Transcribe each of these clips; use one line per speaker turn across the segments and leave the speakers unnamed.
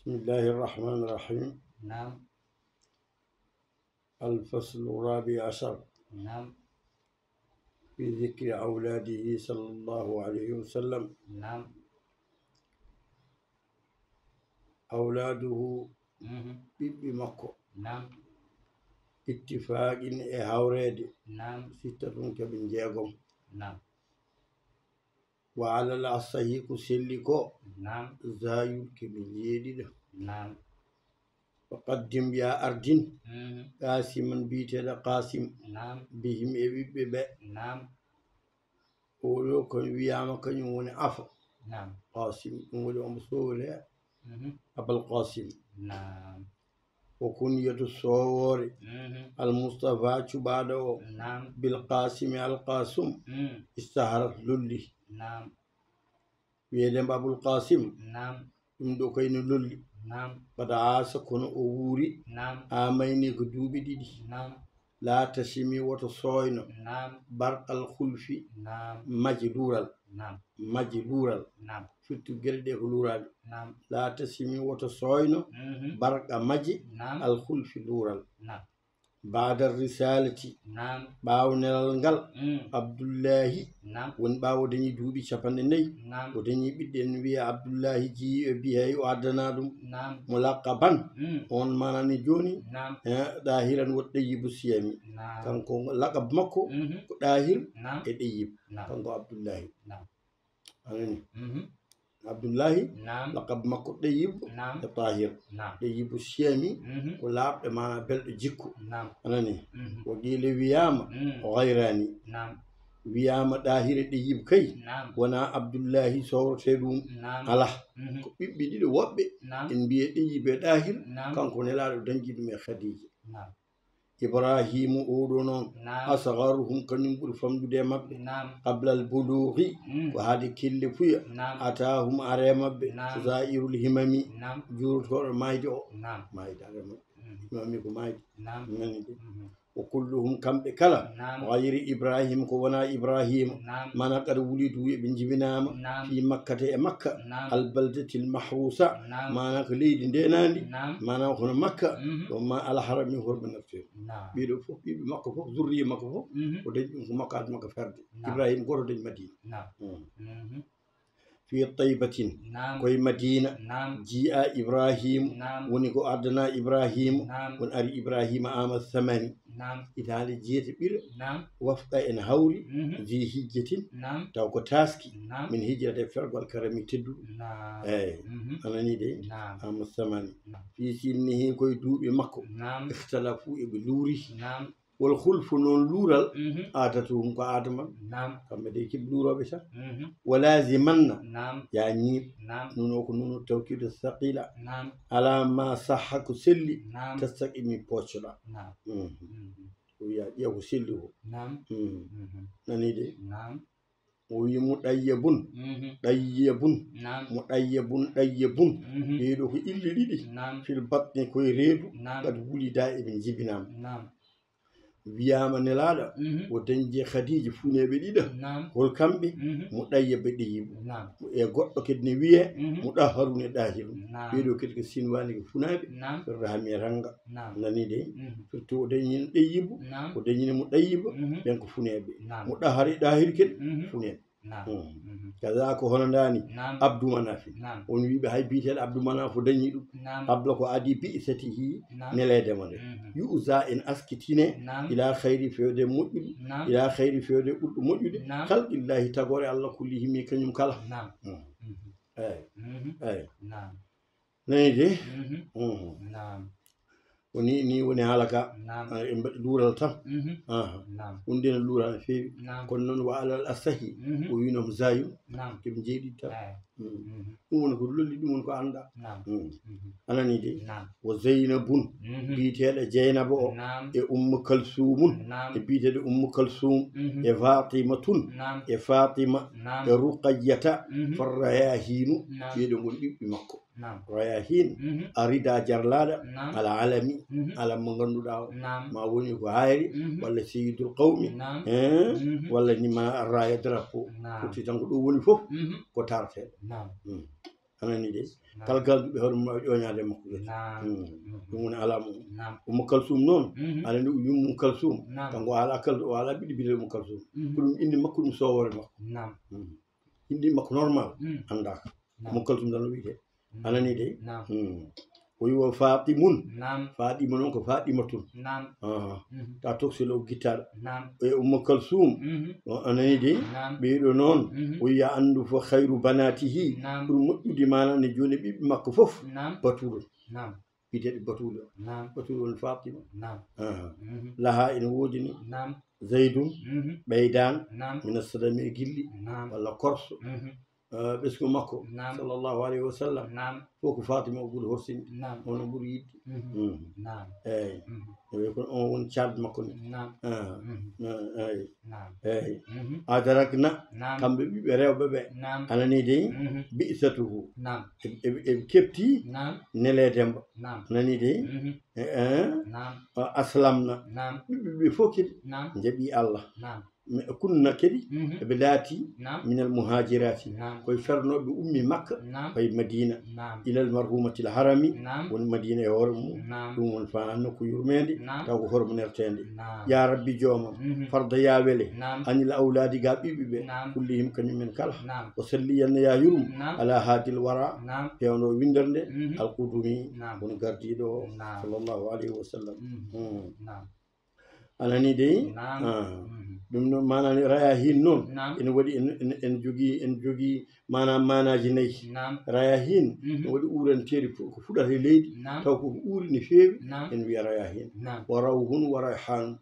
بسم الله الرحمن الرحيم.
نعم.
الفصل الرابع عشر
نعم.
في ذكر أولاده صلى الله عليه وسلم.
نعم.
أولاده بمكة
نعم.
اتفاق هوريد
نعم.
ستة كبن جيغم.
نعم.
وعلى الأصحيح كسلكو
نعم.
زايد كبن جيدد.
نعم.
وقدم يا أردن قاسما بيتد قاسم.
نعم.
بهم ببه.
نعم.
ولو كان وياما كان يوني عفو.
نعم.
قاسم ولو مسؤول أبو القاسم.
نعم.
وكنية الصور المصطفى شبادو
نعم.
بالقاسم القاسم استهرت للي.
نعم.
ويدم أبو القاسم
نعم.
يمدو كين للي.
نعم.
قد عاس كن أوري.
نعم.
آميني كدوبي دي.
نعم.
لا تشمي وتصوين.
نعم.
برق الخلف.
نعم.
مجلورال.
نعم.
مجلورال.
نعم.
فتو جلده لورال.
نعم.
لا تشمي وتصوين برق مجي.
نعم.
الخلف لورال.
نعم.
بعد الرسالة.
نعم.
باونel ngal Abdullahi
نعم.
won bawo dañi duubi capanɗe nayi
نعم.
o dañi ɓiɗɗe en wiya Abdullahi ji e bihay o addana ɗum
نعم.
mulaqaban on manani joni
نعم.
ɗahiran woɗ ɗeyibu siyami
نعم.
kanko laqab makko ko ɗahir
نعم.
e ɗeyib
نعم.
kanko Abdullahi
نعم.
anani Abdullahi
نعم.
laqab makko ɗeyib
نعم.
e tahir
نعم.
ɗeyibu siyami ko laaɓɗe mana belɗo jikku
نعم.
anani o qile wiyama o gayrani
نعم.
wiyama ɗahire ɗeyib kay
نعم.
wona Abdullahi sowrete ɗum
نعم.
ala ko ɓiɓɓe ɗiɗo woɓɓe
نعم.
en mbiye ɗeyib e ɗahir
نعم.
kanko nelaɗo dañji ɗum e Khadija.
نعم.
Ibrahimu oɗo noon
نعم.
asgaruhum kañum ɓuuri famɗude e maɓɓe
نعم.
qabla al bulughi ko haade kille fuya
نعم.
atahum are maɓɓe
نعم.
zairul himami
نعم.
jurotoɗo mayde o
نعم.
mayde are maɓɓe himami ko mayde
نعم.
nani de o kulluhum kamɓe kala
نعم.
gayri Ibrahim ko wona Ibrahima
نعم.
mana qad wulidu eɓe jibinama
نعم.
fi makkata e makka
نعم.
albaldati lmahrusa
نعم.
mana ko leydi ndenandi
نعم.
mana kono makka ɗo ma alharami horɓe naftiri
نعم.
ɓiɗo fof ɓiɓe makko fof zurriye makko fof o dañi ɗum ko makkaji makko ferde Ibrahima goto dañi Madina
نعم.
fi taybatin
نعم.
koye Madina
نعم.
ji'a Ibrahim
نعم.
woni ko addana Ibrahima
نعم.
won ari Ibrahima ama samani
نعم.
hitande jeete ɓiɗo
نعم.
wafqa en hawri zi hijjatin
نعم.
taw ko taski
نعم.
min hijrata fergol karami tedduɗo
نعم.
eyyi anani de
نعم.
ama samani
نعم.
fi sinnihi koye duuɓi makko
نعم.
ikhtalafu eɓe luuri
نعم.
wol hulfu noon luural adatuhum ko adama
نعم.
kamɓe de kiɓe luuroɓe tan walazimanna
نعم.
ya ñiiɓ
نعم.
nuno ko nuno tawkide saqila
نعم.
ala ma sahha ko selli
نعم.
tastaqimi poccoɗa
نعم.
o wiya ƴeew ko selli o
نعم.
nani de
نعم.
o wi mo ɗayyabun ɗayyabun
نعم.
mo ɗayyabun ɗayyabun ɓeeɗo ko ille ɗiɗi
نعم.
fil batni koye reedu
نعم.
kadi wulida eɓe jibinama
نعم.
wiyama nelaɗo o dañje Khadija funeɓe ɗiɗo
نعم.
hol kamɓe mo ɗayyaɓe ɗeyiɓo
نعم.
e goɗɗo kadi ne wiye mo ɗaharune ɗahiru
نعم.
ɓeeɗo kadi ko sinwani ko funaɓe
نعم.
rahmi ranga
نعم.
nani de surtout o dañino ɗeyyibo
نعم.
o dañino mo ɗayyibo ɓen ko funeɓe
نعم.
mo ɗahari ɗahiru kadi funeɓe
نعم.
kaza ko hono ndani
نعم.
Abdou Manafi
نعم.
on wiɓe hay biyeteɗo Abdou Manaf o dañi ɗum
نعم.
qabla ko adi bi'satihi
نعم.
neledemo nde yu'za en askitine
نعم.
ila khayri fewde moƴƴude
نعم.
ila khayri fewde ɓurɗo moƴƴude
نعم.
khalqillahi tagore Allah kullihimi kañum kala
نعم.
eyyi eyyi
نعم.
nani de
نعم.
ni woni haala ka
نعم.
en mbaɗi luural tan
نعم.
ɗum ndena luural no feewi
نعم.
kono noon wa alal asahi o winom zayum
نعم.
keɓe jeeɗiɗ tan
أي.
ɗum woni ko lolli ɗum woni ko anda
نعم.
anani de
نعم.
wo zeynabun biyeteɗo jeynaba o
نعم.
e ummu kalsumun
نعم.
e biyeteɗo ummu kalsum e fatimatun
نعم.
e fatima
نعم.
e ruqayyata farrayahinu
نعم.
ɓeɗo gon ɓiɓɓe makko
نعم.
rayahin arida jarlaɗo
نعم.
ala alami alam mo ganduɗa o
نعم.
ma woni ko hayri walla seyidul qawmi
نعم.
walla nima raya drapeau
نعم.
futti tan ko ɗo woni fof ko tarteɗo
نعم.
anani de kala galduɓe hoore mum wawi ƴoñade makko ɗum woni alamu Umu Kalsum noon aɗa andi Umu Kalsum kanko o ala ɓiɗɗo biɗe Umu Kalsum ko ɗum indi makko ɗum sowore makko indi makko normal andaka Umu Kalsum tan o wiyete anani de o wiwo Fatimun Fatima noon ko Fatimatun ta toksel o guittaɗo e Umu Kalsum anani de ɓeeɗo noon o wiya andu fo hayru banatihi ɓuri moƴƴude mana ne joni ɓiɓɓe makko foof Batulo wiyeteɗe Batulo Batulo woni Fatima laha ene woodi ni Zaydun ɓeydan mina sadami gilli walla korso ɓesgu makko sallllahu alayhi wa sallam fof ko Fatima o ɓuuri horsinde ono ɓuuri yiɗde eyyi kono on woni cadde makko ni eyyi Adarakna kamɓe ɓiɓɓe rewɓe ɓe anani de bi'satuhu eɓe kepti Nele Demba anani de aslamna ɓiɓɓe fof kadi jaaɓi Allah kunna kadi eɓe laati minal muhajirati koye fernoɓe ummi Makka koye Madina ilal marhumatil harami woni Madina e hoore mum ɗum woni fa nokku yurmede taw ko hormonertede ya rabbi joomam farda ya wele anil awladi ga ɓiɓɓe ɓe kullihim kañumen kala o salliyanna ya yurum ala hadil wara pewno windere nde alqudumi woni gardiɗo o sallllahu alayhi wa sallam anani de ɗum noon manani raya hin noon ene waɗi en jogui manaji nayyi raya hin ne waɗi uurantede ko fuɗata e leydi taw koko uuri no feewi en wiya raya hin wa rawhun wa rayhanun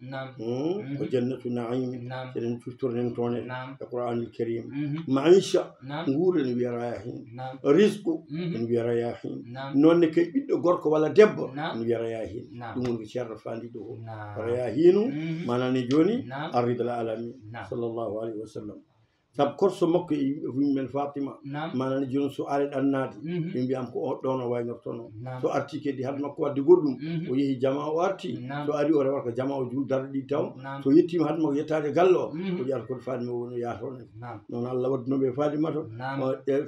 ko jannatu naimin seɗen ciftornen toon e Qur'anul Karim maisha nguura ene wiya raya hin risqu ene wiya raya hin nonne kay ɓiɗɗo gorko walla debbo ene wiya raya hin ɗum woni ko ceerno fandiɗo ko raya hinu manani joni arridal alamin sallllahu alayhi wa sallam sabu korso makko e yimɓe Fatima manani joni so ari ɗannade ɓe mbiyam ko o ɗon o waynortono so arti kadi haade makko wadde goɗɗum o yeehi jama o arti so ari o rewata ko jama o juul darde ɗi taw so yettima haade makko yettade galle o o ƴeata koto Fatima woni yatoon noon Allah waddinoɓe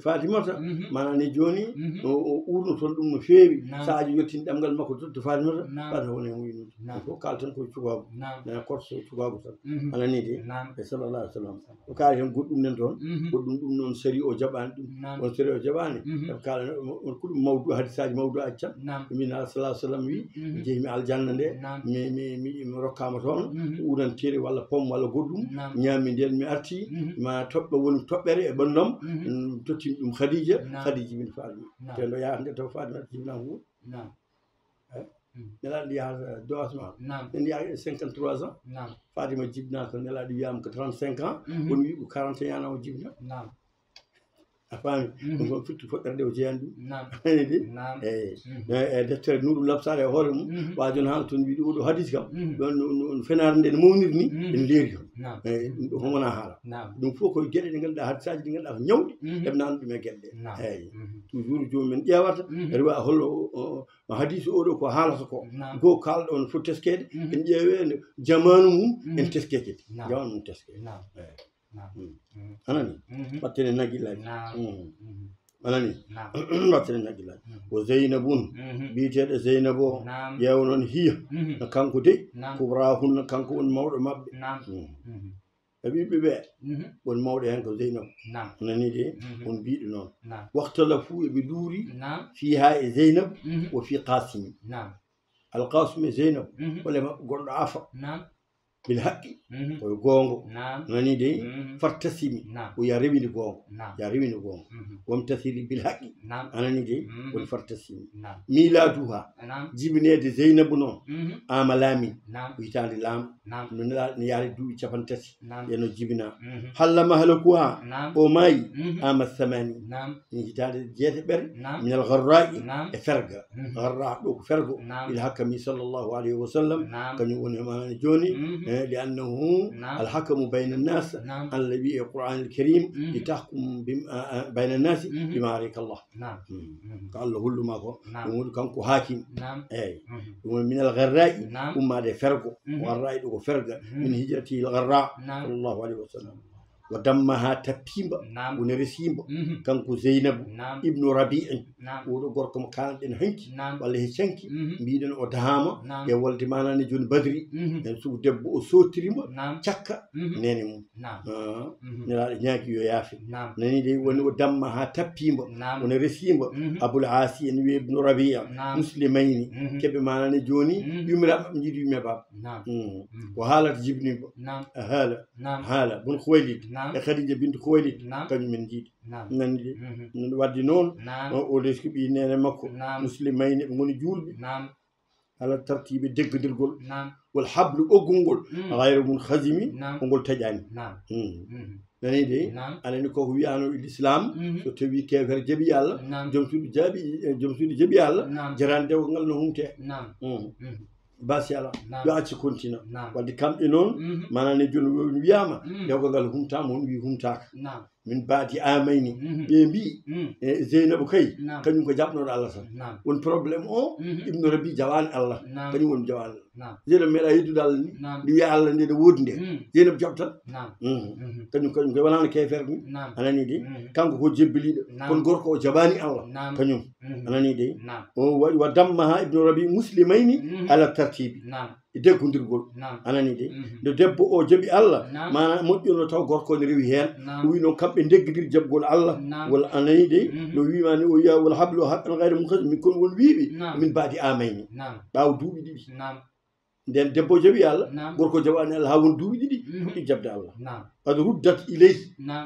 Fatimata manani joni o urno toon ɗum no feewi sahaji yettini ɗemgal makko to Fatimata Fatima woni e muynude fof kalten koye cukagu korso cukagu tan anani de e sallallah alih w sallam o kaali hen goɗɗum nen toon goɗɗum ɗum noon sari o jaɓani ɗum on sari o jaɓani eɓe kala ko ɗum mawdu hadisaji mawdu aji tan ɓe mbino Allah sallah sallam wi mi jeehimi aljanna nde mi rokkama toon urantede walla pomme walla goɗɗum ñammi nden mi arti ma toɓɓe woni toɓɓere e ɓandam tottimi ɗum Khadija min Fatima te ndo yaata nde taw Fatima jibinama wuuro nelaɗo yahata dowasma en yaha 53 ans Fatima jibina ko nelaɗo wiyama ko 35 ans woni wi ko 41 ans o jibina a faami ɗum kon firti foɗɗere nde o jeyani ɗum anide e deftere Nourou Labsar e hoore mum wa joni haala toon wiiɗi oɗo hadis kam ɗon fenade nde ne mawniri ni ene leeri on eyyi ɗum ɗo homona haala ɗum fof koye gueɗe ɗe ganduɗa hadisaji ɗi ganduɗa ko ñawɗi eɓe nana ɗum e gueɗe ɗe eyyi toujours jomumen ƴewata rewa holno hadis oɗo ko haalata ko kalɗo on fof teskede en ƴeewe jamanu mum en teske kadi jamanu mum teske anani wattene nagguillaji anani wattene nagguillaji o Zeynabun biyeteɗo Zeynabo ƴeewa noon hiya kanko de kubrahunna kanko woni mawɗo mabɓe e ɓiɓɓe ɓe woni mawɗo hen ko Zeynab anani de on mbiɗo noon waktala fuu eɓe luuri fiha e Zeynab o fi Qasimi alqasimi e Zeynab wole mabɓe goɗɗo afa bil haqqi koye gongo nani de fartasimi o ya rewini gongo wamtasili bil haqqi anani de woni fartasimi miladuha jibinede Zeynabu noon ama laami o hitande laam no ne yaari duuɓi 3 eno jibina halla mahalakuha o maayi ama samani ene hitande 7 minal gharra'i e ferga gharra ɗo ko fergo il hakkami sallllahu alayhi wa sallam kañum woni manani joni لأنه الحكم بين الناس الذي القرآن الكريم لتحكم بين الناس بما عليك الله قال له كل ما هو كان حاكم أي من الغراء وما ده فرق والراء ده فرق من هجرته الغراء صلى الله عليه وسلم ودمها تبيمبا ونرسيمبا كانكو زينب ابن ربيع ودو غوركم كان دين هنكي ولا هيشنكي ميدن او دهاما يا ولدي ماناني جون بدري en su debbo o sotirimo cakka nene mum nelaɗo ñaaki yo yaafi nani de woni o damma ha tappimba wona resima aboul asi en wiye ibnu rabia muslimayni keɓe manane joni yumiraɓe ɓe jiiɗi yume baba o haalata jibnimba haala bon Khuwaylid e Khadija bintu Khuwaylid kañumen jiiɗi nandi de wadde noon o leski ɓi nene makko muslimayni ɓe goni julɓe على الترتيب دق درقل والحبل أقنقل غير منخزم قنقل تجاني ناني دي أنا نكو ويانو الإسلام وتبي كيف جبي الله جمسود جبي الله جران دو نقول لهم تي بس يلا يأتي كونتينا ودي كم إنون ما نجون وياما يوقع لهم تامون ويهم تاك من بعد آميني بي زينب كي كان يوم كجابنا الله سان ون problem أو ابن ربي جوان الله كان يوم جوان زينب ملا يدو دالني دي الله ندي وودني زينب جابتا كان يوم جوان كيف أنا ندي كان هو جبلي كون غوركو جباني الله كان يوم أنا ندي ودمها ابن ربي مسلمين على الترتيب ide kundirgol anani de de debbo o jabi Allah mana moƴƴuno taw gorko ne rewi hen wi non kamɓe deggidir jabgol Allah wala anani de no wimani o ya wal hablu haqqan ghayra mukhaz min kon won wiiɓe min baadi amayni ɓaw duuɓi ɗiɗi nden debbo jabi Allah gorko jabani Allah ha won duuɓi ɗiɗi fuɗɗi jabde Allah qad ruddat ilay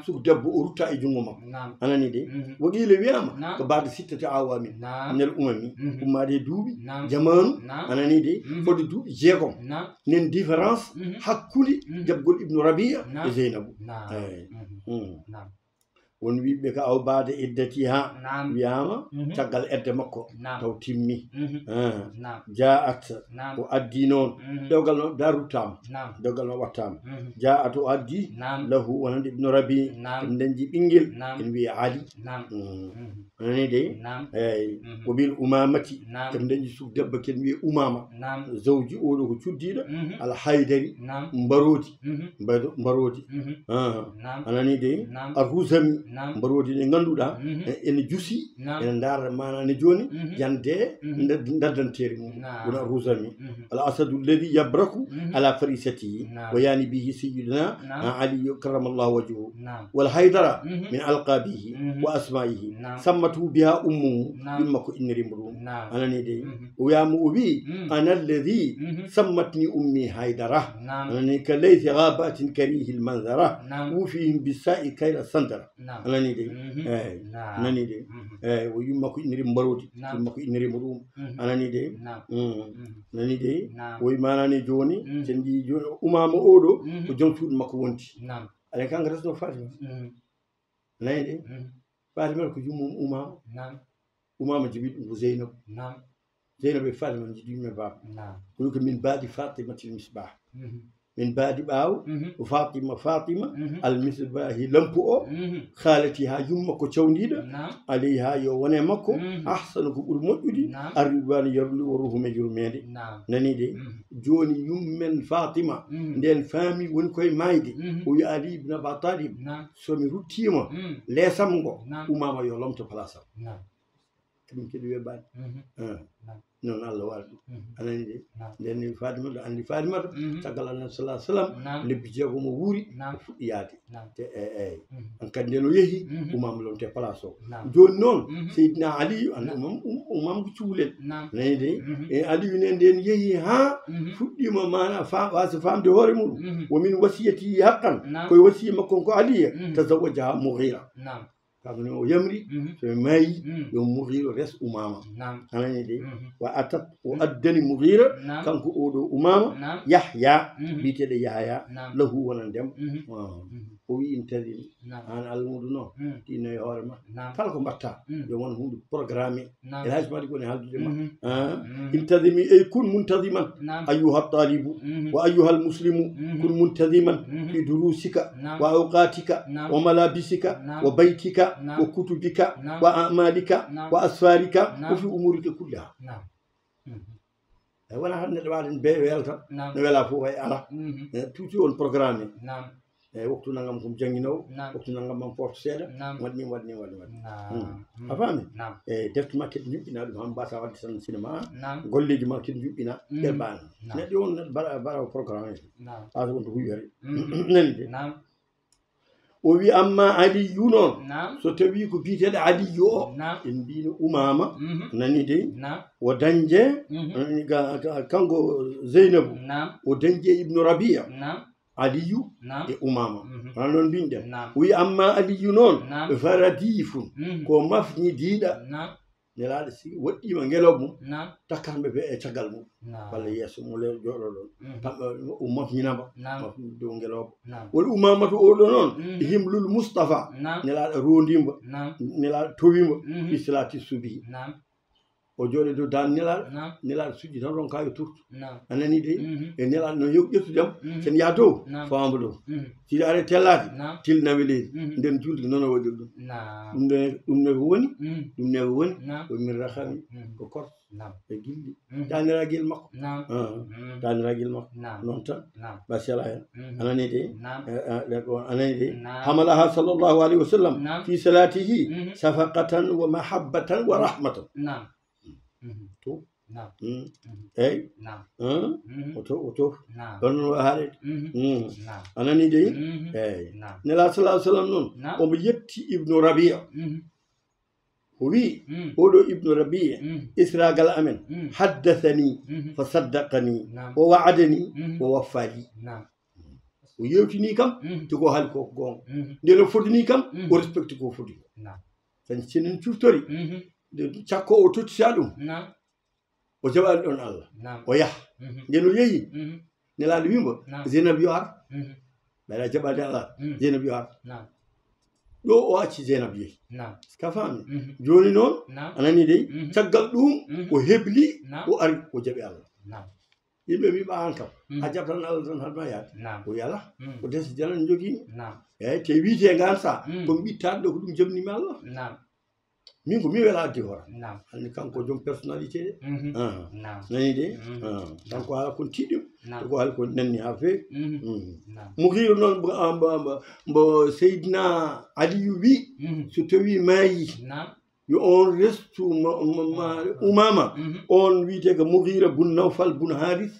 suko debbo o rutta e jungo makko anani de wo qila wiyama ko baade sittati awamin nel umami ummade e duuɓi jamanu anani de fodde duuɓi jeegom nen différence hakkude jabgol ibnu rabia e zeynabou won wiɓe ko aw baade iddati ha wiyama caggal edde makko taw timmi jaat o addi noon dewgal no daruttama dewgal no wattama jaat o addi lahu wonande ibnu rabi en dañji ɓinguel en wiye ali anani de eyyi o bil umamati en dañji suk debbo ken wiye umama zawji oɗo ko cuddiɗo al haydari mbarodi anani de arhusami mbarodi ne ganduɗa ene juusi ene darda manane joni yande daddanteri mum wona rusami al asadu alladi yabraku ala farisatihi wa yani bihi sayyidina ali karramallahu wajhuhu wal haydara min alqabihi wa asma'ihi sammatu biha ummuhu bimma ko inniri mudum anani de o yamu o wi ana alladi sammatni ummi haydara anani ka laysa ghabatin karihi al manzara wufihim bisa'i kayra sandara anani de anani de o yumma ko inniri mbarodi yumma ko inniri mudum anani de nani de o manani joni sen di joni umama odo ko jom suudu makko wonti ala kanga resno Fatima nani de Fatima ko jumum umama jibi ko Zeynab Zeynab e Fatima jibi me baba ko min baadi Fatima til misbah من بعد باو وفاطمة المصباح لمبو خالتها يمكو تشونديدا عليها يو ونمكو أحسن كبر مجدي الربان يرلو وروه مجرميدي ناني دي جوني يمن فاطمة ندين فامي ونكوي مايدي ويا علي بن أبي طالب سومي روتيما لسامغو وماما يولم تبلاسا كم كده يبان non Allah waldu anani de den Fatima do andi Fatima tagal Allah sallallahu alaihi wasallam lebbi jego mo wuri fuddi yaade te an kande no yehi umam lon te place o joni non Seydina Ali an umam ko ciulel nani de e Ali nen den yehi ha fuddima mana fa wasa famde hore mum wa min wasiyati haqqan koy wasiya makko ko Ali tazawwaja Mughira كانوا يمري في ماي يوم مغيرة رس أمامة أنا ندي وأتت وأدني مغيرة كان كودو أمامة يحيى بيتي يحيى له ونندم هو ينتظر أنا المدنو تينا يهارما فالكم بطا يومن هم برنامج الهاج ما يكون هذا الجماعة انتظمي كن منتظما أيها الطالب وأيها المسلم كن منتظما في دروسك وأوقاتك وملابسك وبيتك وكتبك وأعمالك وأسفارك وفي أمورك كلها ولا هذا الوالد بيرلتا ولا فوق على توتي on programme waktu nangam kum janginaw waktu nangam mam porte seeda wadni a faami defte makket juɓɓina ɗum han mbasa wadde tan cinéma golleji makket juɓɓina ɗe baana neɗɗo on bara programme asa wonto huyere nani de o wi amma aliyu noon so tawi ko biyeteɗo aliyu o en mbino umama nani de o dañje kanko zeynabu o dañje ibnu rabia aliyu e umama wana noon mbinɗen wi amma aliyu noon faradifun ko mafni diiɗa nelaɗo si woɗɗima ngelob mum takkanɓe ɓe e caggal mum walla yeeso mo le jooɗo ɗon kamɓe o mafñinama mafni dow ngeloba woni umamatu oɗo noon himlul moustapha nelaɗo rondimba nelaɗo towima islati subi o jooɗe dow dan nelaɗo suƴƴi tan ron kayo turtu anani de e nelaɗo no ƴettudem sen yaa dow famba dow siɗa are tellade tilnawi leydi nden julde noon o waɗir ɗum ɗum ne ko woni min rahami ko korto e gilɗi taniraguel makko taniraguel makko noon tan basela hen anani de anani de hamalaha sallllahu alayhi wa sallam fi salatihi shafaqatan wa mahabbatan wa rahmatan to eyyi oto ɗon no haalede anani de eyyi nela salah sallam noon omo yetti ibnu rabia o wi oɗo ibnu rabia isragal amen haddathani fa saddaqani o wa'adani o waffali o yewtini kam te ko haali ko gonga nden o fotini kam o respecte ko foti ko tan senen cuftori cakko o tottita ɗum o jaɓani ɗon Allah o yaha nden o yeehi nelaɗo wimo Zeynab yo ar ɓayɗa jaɓade Allah Zeynab yo ar ɗo o acci Zeynab yeehi ka fami joni noon anani dey caggal ɗum o hebli o ari o jaɓi Allah yimɓe mbiɓa an kam a jaɓtan Allah tan haɗma yaade o yala o desa jalan jogimi eyyi te wiite ngan sa komi ɓittaɗo ɗo ko ɗum jabnimi Allah min ko mi wela addi hoora hande kanko joom personnalité de nani de kanko haala kon tiɗɗum ko haali ko nanni ha fewi mo hiiro noon mbo Seydina Aliyu wi so tawi maayi yo on restu umama on wiite ko Mughira bun Nawfal bun Haris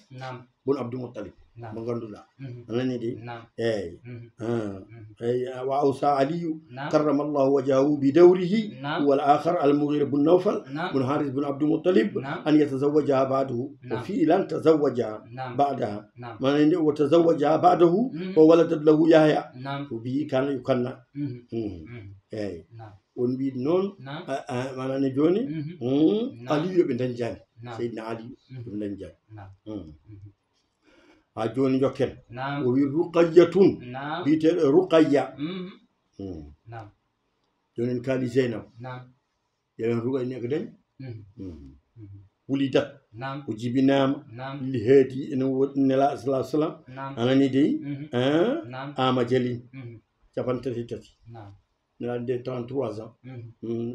bun Abdou Moutalib mo ganduɗa anani de eyyi wa awsa aliyu karramallahu wajahu bi dawrihi wal akhar al Mughira bun Nawfal bun Haris bun Abdou Moutalib an yatazawwajaha ba'dahu wa fi'lan tazawwajaha ba'daha manande wa tazawwajaha ba'dahu wa waladat lahu Yahya ko bi kana yukanna eyyi on mbi noon manane joni aliyu ɓe dañjani Seydina aliyu ɓe dañjani ha joni jokken o wi ruqayyatun biteɗo ruqayya joni en kaali Zeynab yewen ruqayya ne ko dañi wulidat o jibinama li heedi ene woɗi nela salah sallam anani dey ama jalin capan tati tati nela de 33 ans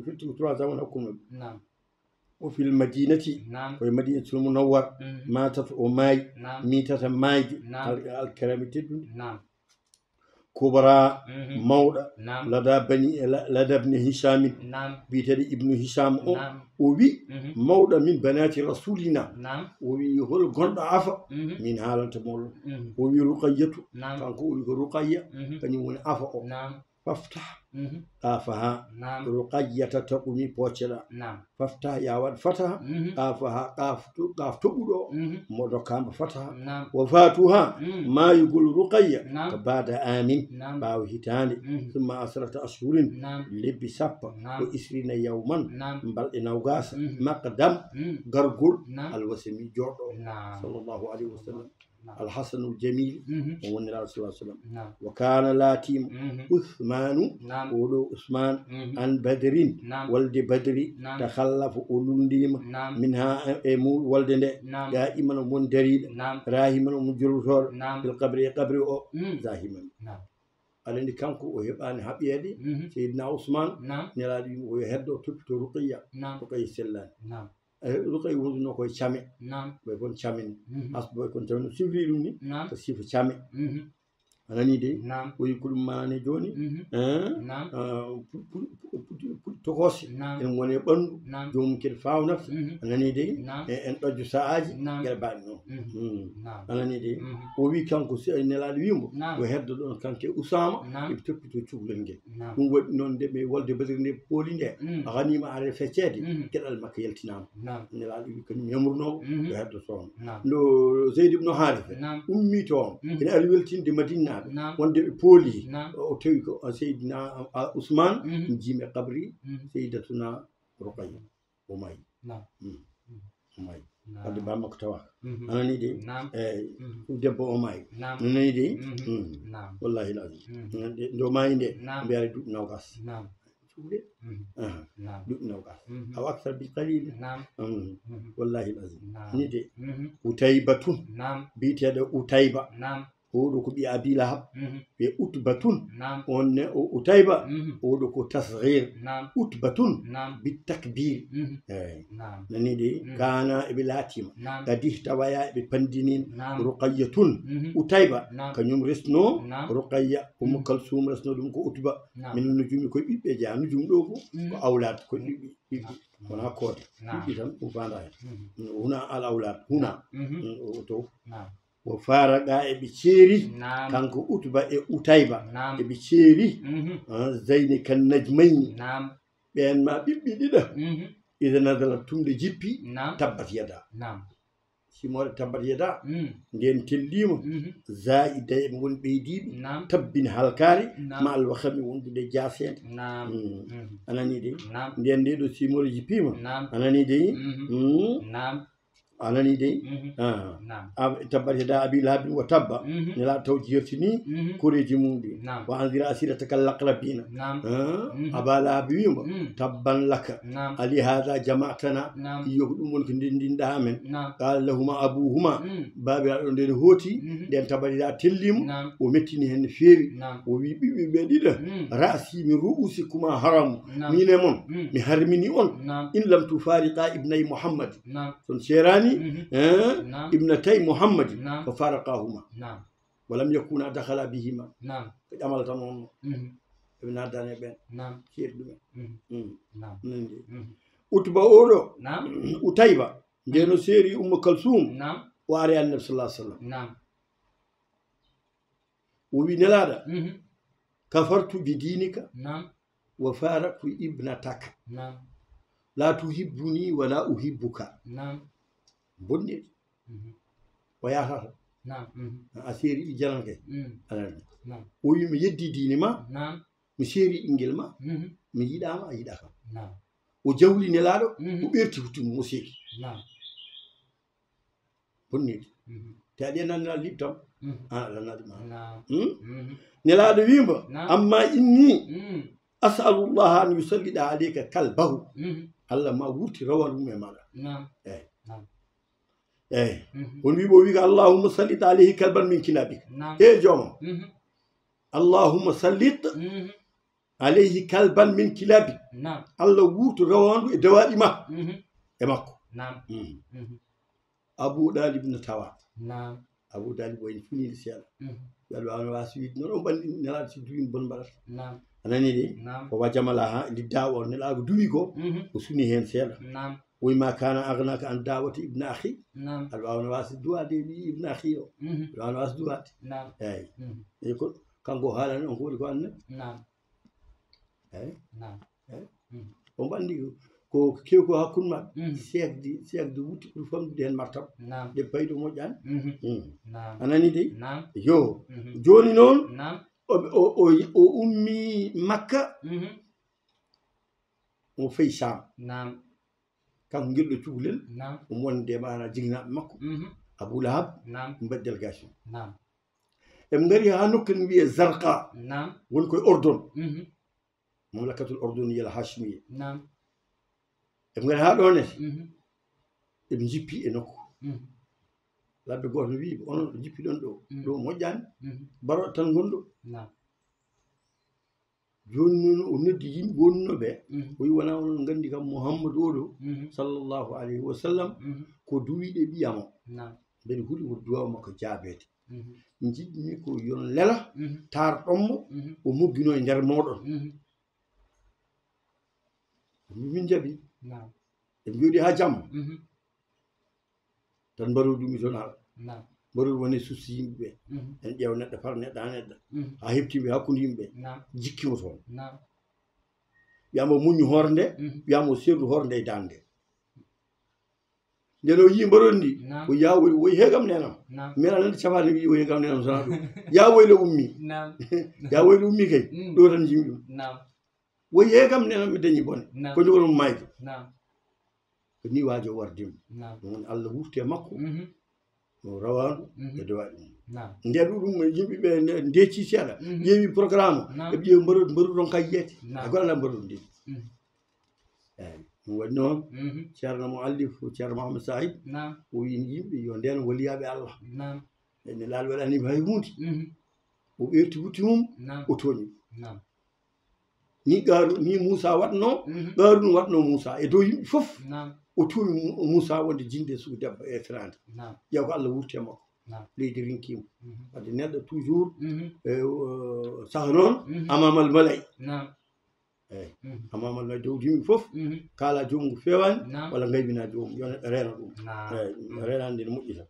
firti ko 3 ans won hakkunoɓe وفي المدينة وفي مدينة المنورة ماتت أماي ميتة مايد الكرامة كبرى مولى لدى ابن هشام بيتري ابن هشام وبي مولى من بنات رسولنا وبي هو الغرد عفا من حالة مولى وبي رقية كان كوي رقية كان يمون عفا فافتح قافها رقية تقومي بوشلا فافتح يا ود فتح قافها قاف تبدو مودو كام فتح وفاتها ما يقول رقية بعد آمين باو هتاني ثم 10 أشهر لبي سابا و20 يوما بل نوغاس مقدم غرغل الوسمي جوردو صلى الله عليه وسلم الحسن الجميل ومن الله صلى الله عليه وسلم وكان لاتيم عثمان ولو عثمان عن بدر ولد بدر تخلف أولنديم منها أمول ولد دائما من دريد راهما من جلسور بالقبر قبر زاهما alandi kanko o heɓani haɓiyede Seydina Ousmane nelaɗo yimɓe o heddo toppito Ruqayya Ruqayya sellani Ruqayya wonduno koye came ɓoy kon camine asboy kon camine sifri ɗum ni ko sifa came anani de
نعم
o yikul manane joni
نعم
tokosi
نعم
en woni bandu
نعم
jomum kel fawnata anani de
نعم
en dojjo saaji
نعم
gel baɗi non
نعم
anani de o wi kanko si ay nelaɗo wimo
نعم
o heddo ɗon kanke Usama
نعم
eɓe toppito cukalel ngel
نعم
ɗum waɗi noon nde ɓe wolde Badri nde pooli nde a ganima are feccede gueɗal makko yaltinama
نعم
nelaɗo wi kañum yamrunowo yo heddo toon
نعم
no Zeyd ibn Haritha
نعم
ummi toon ene ari weltinde Madinaɓe
نعم
wonde ɓe pooli
نعم
o tawi ko Seydina Ousmane jiime qabri Seydatuna Ruqayya o mayi
نعم
o mayi wadde bammakko tawaka
نعم
anani de
نعم
eyyi debbo o mayi
نعم
nanani de
نعم
wallahi lazim ndo mayi nde
نعم
mbiyare duuɓi nogas
نعم
cuuɗe
نعم
duuɓi nogas aw akthar bi qalil
نعم
wallahi lazim
نعم
ni de Utaybatun
نعم
biteɗo Utayba
نعم
oɗo ko ɓi Abi Lahab ɓe Utbatun
نعم
on ne o Utayba oɗo ko tasghir
نعم
Utbatun
نعم
bitakbir eyyi
نعم
nani de kana eɓe laatima
نعم
kadi tawaya eɓe pandinin
نعم
Ruqayyatun Utayba
نعم
kañum resno
نعم
Ruqayya Umm Kalsum resno ɗum ko Utba
نعم
min nujumi koye ɓiɓɓe jeeya nujum ɗo ko ko awlad koye ɓiɓɓe wona koode
نعم
ɓiɓɓe tan ɗum fanda hen huna al awlad huna to
نعم
o faraga eɓe ceeri
نعم
kanko Utba e Utayba
نعم
eɓe ceeri Zeyni kan najmayni
نعم
ɓen ma ɓiɓɓe ɗiɗa ida nadala tumde jippi
نعم
tabbat yada
نعم
simore tabbat yada nden tellima zaida eɓe woni ɓeydiɓe
نعم
tabbini halkari
نعم
ma alwahami wondude jasede
نعم
anani de
نعم
nden nde ɗo simore jippima
نعم
anani de
نعم
anani de
نعم
tabbat yada Abi Lahabin wa tabba nela taw jertini koreji mum ɗi
نعم
wa andira asirataka laqrabina
نعم
Aba Lahab wima tabban laka
نعم
ali hada jama'atana
نعم
iyo ko ɗum woni ko ndendinɗa amen
نعم
qala lahuma abuhuma babiraɗo nden hooti nden tabatiɗa tellimo
نعم
o mettini hen no feewi
نعم
o wi ɓiɓɓe ɓe ɗiɗa rasi min ru'usi kuma haramu
نعم
mine moon mi harmini on
نعم
in lam tufariqa ibnayi Muhammad
نعم
son serani
نعم
ibnatay Muhammad
نعم
fa faraqahuma
نعم
walam yakuna dakhala bihima
نعم
ko ƴamala tan on eɓe naddane ɓen
نعم
ceeri ɗumen
نعم
nande Utba oɗo
نعم
Utayba ndeno seeri Umm Kalsum
نعم
o ari annabi sallallahu alaihi wasallam
نعم
o wi nelaɗa kafartu bi dinika
نعم
wa faraktu ibnataka
نعم
la tuhibbuni wala uhibbuka
نعم
bonniɗi o yatata
نعم
a seeri ɗi jananke anani
نعم
o wi mi yeddi diine ma
نعم
mi seeri ɓinguel ma mi yiɗama a yiɗa kam
نعم
o jawli nelaɗo o ɓerti hutimo mo seeki
نعم
bonniɗi te aɗi annanela libtam an aɗa annaɗi ma
نعم
nelaɗo wimba
نعم
amma inni as'alullah an yusallida alayka kalbahu Allah ma wurti rawan mum e maɗa
نعم
eyyi
نعم
eyyi won wiɓe o wiga allahumma sallit alayhi kalban min kilabika
نعم
he joomam allahumma sallit alayhi kalban min kilabik
نعم
Allah wurto rawandu e dawaɗi ma e makko
نعم
Abu Dalib no tawa
نعم
Abu Dalib wayni funide seeɗa ɓeɗo wawno wasa wiide noon o ɓanɗi nelaɗo si duwima bon mbaɗata
نعم
anani de
نعم
o wajamala ha lidda o nelaɗo duwi ko o suni hen seeɗa
نعم
وما كان أغناك عن دعوة ابن أخي
نعم
الواو نواس الدعاء دي ابن أخي الواو نواس الدعاء
نعم
أي يقول كان جو حالا نقول كون
نعم
أي
نعم
ومبندي كو كيو كو هكون ما سياق دي ووتي pour fam den martab
نعم
de paydo moƴƴan
نعم
anani de
نعم
yo joni non
نعم
o ummi makka o fay sham
نعم
kanko gelɗo cukalel
نعم
wonde mana jignaɓe makko Abu Lahab
نعم
mbaɗi délégation
نعم
eɓe ngari ha nokku ne wiye Zarqa
نعم
woni koye Ordon mamlakatul ordoniyya al hashimiyya
نعم
eɓe ngari ha ɗon ne eɓe jippi e nokku labbe goto wiɓe onon ɗo jippi ɗon ɗo moƴƴani baroɗo tan gonɗo
نعم
joni noon o noddi yimɓe wonnoɓe o wi wona onon gandi kam Muhammadu oɗo sallllahu alayhi wa sallam ko duwiɗe ɓiyamo
نعم
mbeɗa huuɗi ko duwaw makko jaabede jiɗmi ko yon lela tarɗommo o moggino e nder moɗon min jaɓi en jooɗi ha jamma tan mbaɗo ɗumi toon ala mbaɗo woni susi yimɓeɓe en ƴeewa neɗɗo par neɗɗo ha neɗɗo ha heɓtiɓe hakkude yimɓeɓe jikkimo toon wiyama muñu hoore nde wiyama o serdu hoore nde e dande nden o yi mbaɗon ndi o yawoy woyi heegam nenam mbiɗa nande cafade wi o heegam nenam sona ɗum yawoyle ummi yawoyle ummi kay ɗo tan jimi ɗum woyi heegam nenam mi dañi bone ko jogonum mayde ko ni waaji o wardima ɗum woni Allah wurti e makko no rawandu e dowaɗi mum nde ɗum yimɓeɓe ndecci seeɗa ƴeewi programme o eɓe ƴeewi mbaɗu ɗon kay yeete e goɗala mbaɗu ndi eyyi ɗum waɗi noon ceerno mo allif ceerno Mahamadou Sahid o wi yimɓe yo nden waliyaɓe Allah ene laal waɗanima hay hunde o ɓerti wutti mum o tooñi ni Qaaru ni Moussa waɗno Qaaru waɗno Moussa e dow yimɓe fof o tooñi Moussa wonde jinde suku debbo e firande ƴeew ko Allah wurti e makko leydi rinkima wadde neɗɗo toujours saaha noon amamal malay eyyi amamal malay dow yimɓe fof kala jomum ko fewani walla gaybina jomum yo neɗɗo reena ɗum eyyi renande ne moƴƴi tan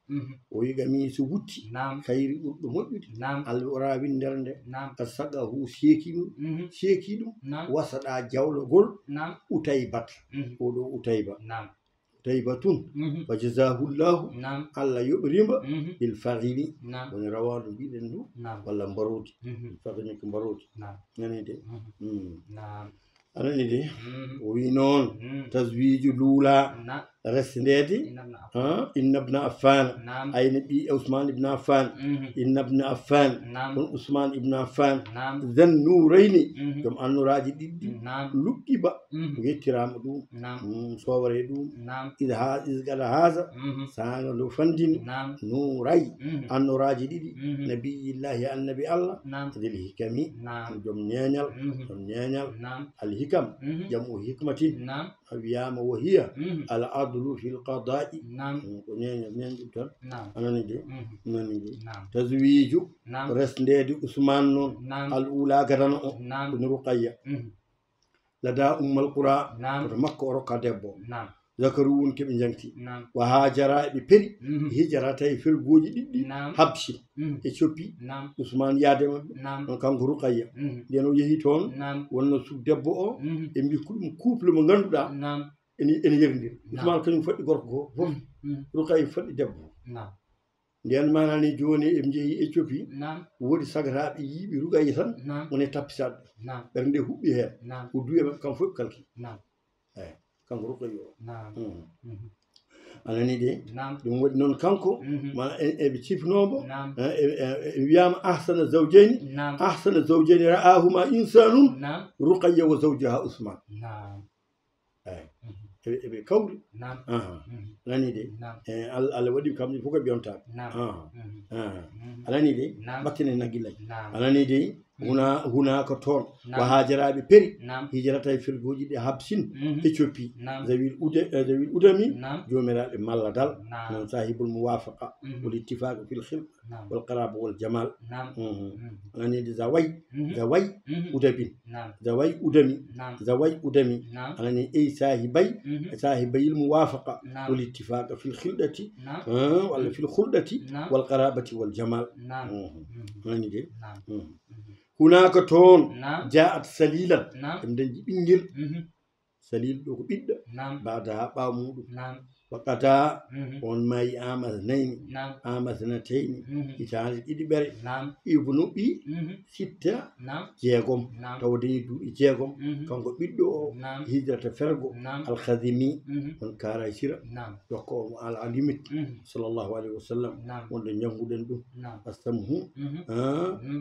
o wigami so wutti kayri ɓurɗo moƴƴude Allah o rawi nder nde a saga hu seeki ɗum wasaɗa jawlogol Utaybat oɗo Utayba tun fa jazahullahu Allah yoɓrima bil fadili woni rawandu mbiɗen ndu walla mbarodi fadini ko mbarodi nani de anani de o wi noon taswiju luula resndede inna ibn Affan ayna ɓi Ousmane ibn Affan inna ibn Affan ɗon Ousmane ibn Affan zan nurayni joom annuraji ɗiɗɗi luggiba yettirama ɗum sowore ɗum isgala haasa saga ndo fandini nuray annuraji ɗiɗi nabiyillahi annabi Allah del hikami joom ñeñal alhikam jam o hikmatin wiyama wo hiya al adlu fil qada'i ko ñeñal ɗum tan anani de taswiju resndede Ousmane noon al ula gadana o woni Ruqayya lada ummal qura koto makka o rokka debbo zakaru won keɓe jangti wa hajara eɓe peri hijara tawi fergoji ɗiɗɗi habsi e coppi Ousmane yaade mabɓe on kanko Ruqayya nden o yeehi toon wonno suk debbo o e mbikku ɗum couple mo ganduɗa ene yerndira Ousmane kañum faɗɗi gorko ko fof Ruqayya faɗɗi debbo nden manani joni eɓe jeehi Éthiopie woodi sagataɓe yiiɓe Ruqayya tan wone tappisaɗe ɓernde huɓɓi hen o duwi maɓɓe kam fof ɓe kalki eyyi kanko Ruqayya o anani de ɗum waɗi noon kanko mana eɓe cifnomo wiyama ahsana zawjayni ra'ahuma insanum Ruqayya wa zawjaha Ousmane eyyi eɓe kawri anani de Allah waɗi kamɓe fof koɓe yontaɓe anani de battene nagguillaji anani de hunaka toon wa hajaraɓe peri hijrata e firgoji ɗi habsin Éthiopie zawil udami jomiraɓe malladal non sahibul muwafaqa wal ittifaq fil khilq wal qaraba wal jamal anani de zaway udami anani ay sahibayil muwafaqa wal ittifaq fil khildati walla fil khuldati wal qarabati wal jamal anani de hunaka toon jaat salilan ɗum dañi ɓinguel salil ɗo ko ɓiɗɗo bada ha ɓaw muɗum wakata on maayi amasnatayni hitande ɗiɗi ɓere ibnu ɓi sitta jeegom tawa dañi duuɓi jeegom kanko ɓiɗɗo o hijrata fergo alkhadimi on kara sira dokko omo ala limit sallllahu alayhi wa sallam wonde jannguɗen ɗum astamhu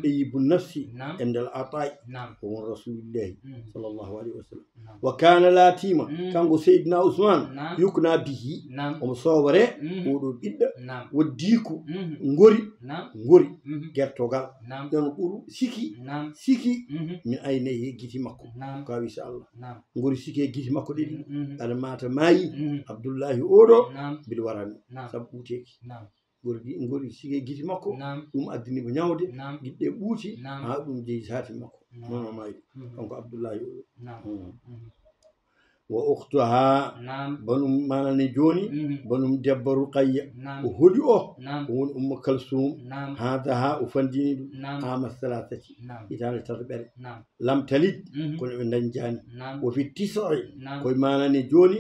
ɗeyibu nafsi e ndel atai ko won rasulillahi sallllahu alayhi wa sallam wa kana latima kanko Seydina Ousmane yukna bihi omo sowore oɗo ɓiɗɗo woddiku ngori gertogal ɗon ɓuuru siki mi aynayi e guiti makko ka wi sa Allah ngori siki e guiti makko ɗiɗi aɗa mata maayi Abdoullahi oɗo mbiɗa warani saabu ɓuuteki ngori sige giti makko ɗum addinimo ñawde giɗɗe ɓuuti ha ɗum jeeyi saati makko nono mayri kanko Abdoullahi oɗo wa ukhtuha banum manani joni banum debbo Ruqayya o holi o woni Ummu Kalsum hadaha o fandini ɗum ama salatati hitande tata ɓere lam talid kono ɓe dañjani o fi tisai koye manani joni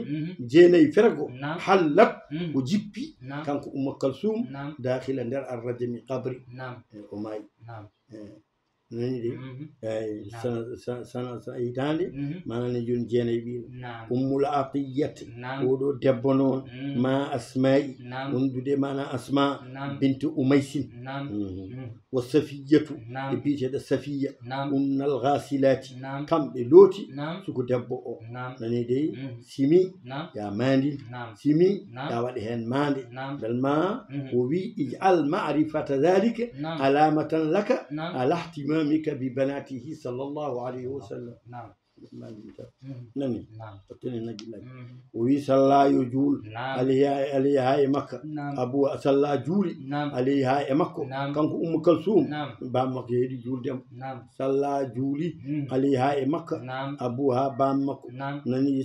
jeenayi fergo hallat o jippi kanko Ummu Kalsum dakhila nder arrajami qabri o maayi nani de sana hitande manani joni jeenayi ɓiɗo Ummul Atiyat oɗo debbo noon ma Asma'i wondude mana Asma bintu Umaysin wa Safiyatu e biyeteɗo Safiya unnal ghasilati kamɓe looti suko debbo o nani de simi ya mandin simi ya waɗi hen mande bel ma o wi ij'al ma'rifata dhalika alamatan laka ala ihtimamika bi banatihi sallallahu alayhi wa sallam nani tene najilaji o wi salla yo juul alayha e makka abu salla juuli alayha e makko kanko Ummu Kalsum bam makko heedi juuldemo salla juuli alayha e makka abuha bam makko nani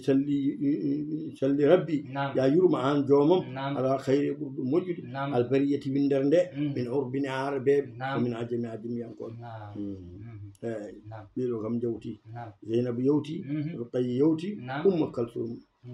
salli rabbi ya yurma an joomam ala khayri ɓurɗo moƴƴude albariyati windere nde min urbini arabeɓe min ajami yankoɓe ɓeɗo kam jawti Zeynabu yawti Ruqayya yawti Ummu Kalsum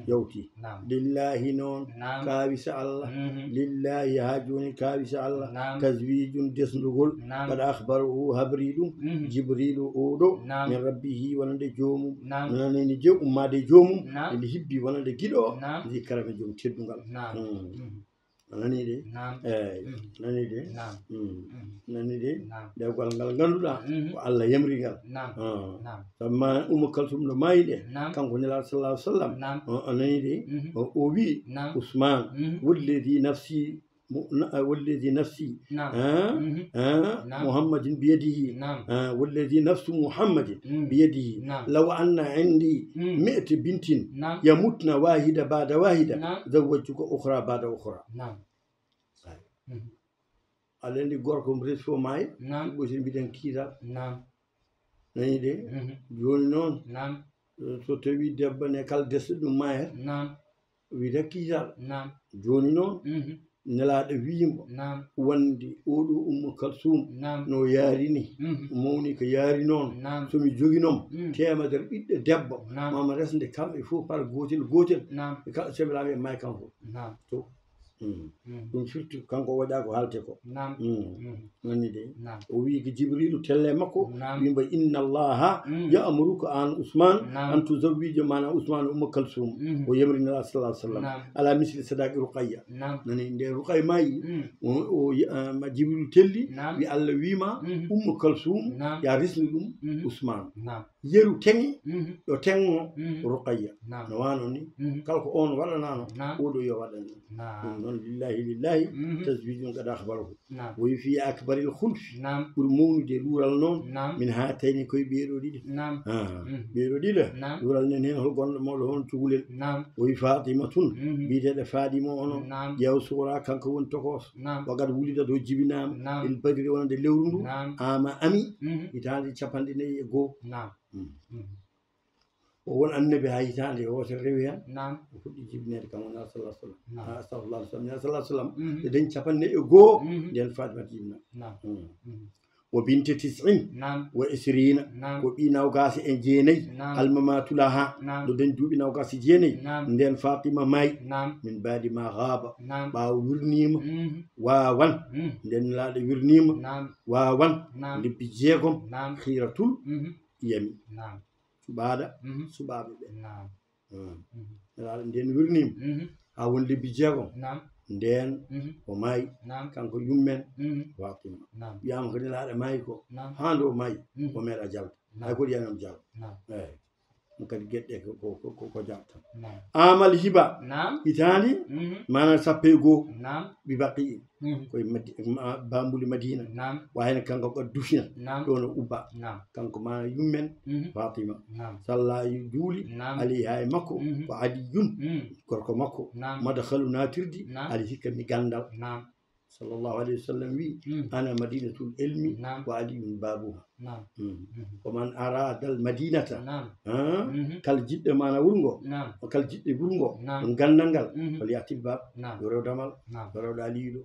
yawti lillahi noon kawisa Allah lillahi ha joni kawisa Allah taswijum desdugol kada akhbaruhu habri ɗum Jibrilu oɗo min rabbihi wonande joomum nanani je ummade joomum ene hibbi wonande giɗo o zikarame joom teddugal nani de nani de dewgal ngal ganduɗa ko Allah yamrigal samma Ummu Kalsum no mayiɗe kanko nelaɗo sallallahu alaihi wasallam nani de o wi Usman والذي نفسي محمد بيده والذي نفس محمد بيده لو أن عندي 100 بنت يموتن واحدة بعد واحدة زوجتك أخرى بعد أخرى alendi gorko mo resfo maayi ɓoti mbiɗen kiital nani de joni noon so tawi debbo ne kala desɗo ɗum maayata wiyete kiital joni noon nelaɗo wiimo wonde oɗo Ummu Kalsum no yaarini mawni ko yaari noon somi joginom temedere ɓiɗɗo debbo mama resde kamɓe fof par gotel e kala semiraɓe e may kanko to ɗum surtout kanko waɗa ko halte ko nani de o wi ko Jibrilu telle makko wimbo inna Allaha ya'muruka an Usman an tuzawwija mana Usman Ummu Kalsum o yamri nela sallallahu alaihi wasallam ala misli sadaqi Ruqayya nani nde Ruqayya mayi o Jibrilu telli wi Allah wima Ummu Kalsum ya risni ɗum Usman yeru tengi ɗo tengo Ruqayya no wano ni kala ko on waɗanano oɗo yo waɗani noon lillahi taswijum kada akhbaruhu woyi fi akbaril khulfi ɓuri mawnude luural noon min hatayni koye ɓeeɗo ɗiɗi ɓeeɗo ɗiɗo luural nen hen hol gonɗo mawɗo hon cukalel woyi Fatimatun mbiyeteɗo Fadima ono ƴeew suura kanko woni tokos wagat wulida dow jibinama el badiri wonande lewru ndu ama ami hitande 49 o won annabi ha hitande wotere rewi hen o fuɗɗi jibinede kam wona sallah sallam astahfirullah sallah sallam e dañi 51 nden Fatimata jibina o binte 90 wa isrina ko ɓi nawgas e jeenayyi almamatulaha ɗo dañi duuɓi nawgas e jeenayyi nden Fatima maayi min baadi ma gaaba ɓaawo wirnima wawan nden laaɗo wirnima wawan lebbi 6 khiratul yami suɓaɗa suɓaɓe ɓe nden wirnima ha won lebbi 6 nden o maayi kanko yummen Fatima wiyama ko nelaɗo maayi ko hande o maayi o meeɗa jalta hay koɗi yanam jal eyyi ɗum kadi gueɗɗe ko jabta amal hiba hitandi mana 12 ɓi baqi koye bambuli Madina wayno kanko ko dufina ɗo no ubba kanko ma yummen Fatima salla juuli alayha e makko ko Aliyun gorko makko madakhalu natirdi ali hikka mi gandal صلى الله عليه وسلم وي أنا مدينة العلم وعلي بابها ومن أراد المدينة كالجد ما نورنغو وكالجد برنغو غننغال وليأتي الباب يورو دمال يورو داليلو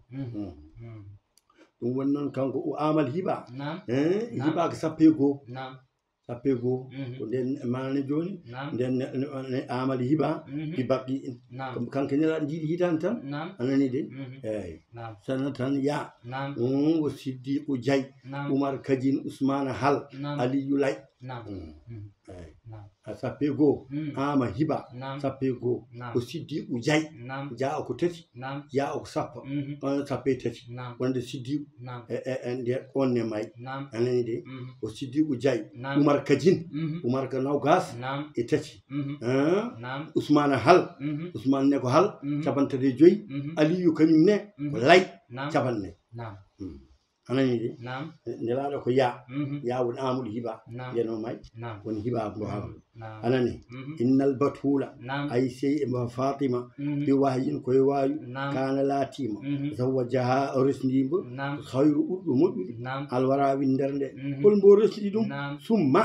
ɗum woni noon kanko o amal hiba hiba ko sappe goo ko nden mane joni nden amal hiba ɗi baɓɓi en kanko nelaɗo jiiɗi hitande tan anani de eyyi sana tan ya o Siddiqou Diaye Oumar Kadiane Ousmane Hal Aliou Lay eyyi sappe goo ama hiba sappe goo ko Siddiqou Diaye jaa ko tati yaa ko sappo sappe tati wonde Siddiqou e nder onne may anani de ko Siddiqou Diaye Oumar Kadiane Oumar ka Nawgas e tati Ousmane Hal Ousmane ne ko Hal capantati e joyyi Aliou kañum ne ko Lay capanɗe anani de nelaɗo ko ya woni Amadou Hiba yeno may woni hiba ngo hawa anani innal batula ay sey Fatima bi wahyin koye wayu kana latima zawajaha o resdimo khayru ɓurɗo moƴƴude alwara nder nde hol mbo resdi ɗum summa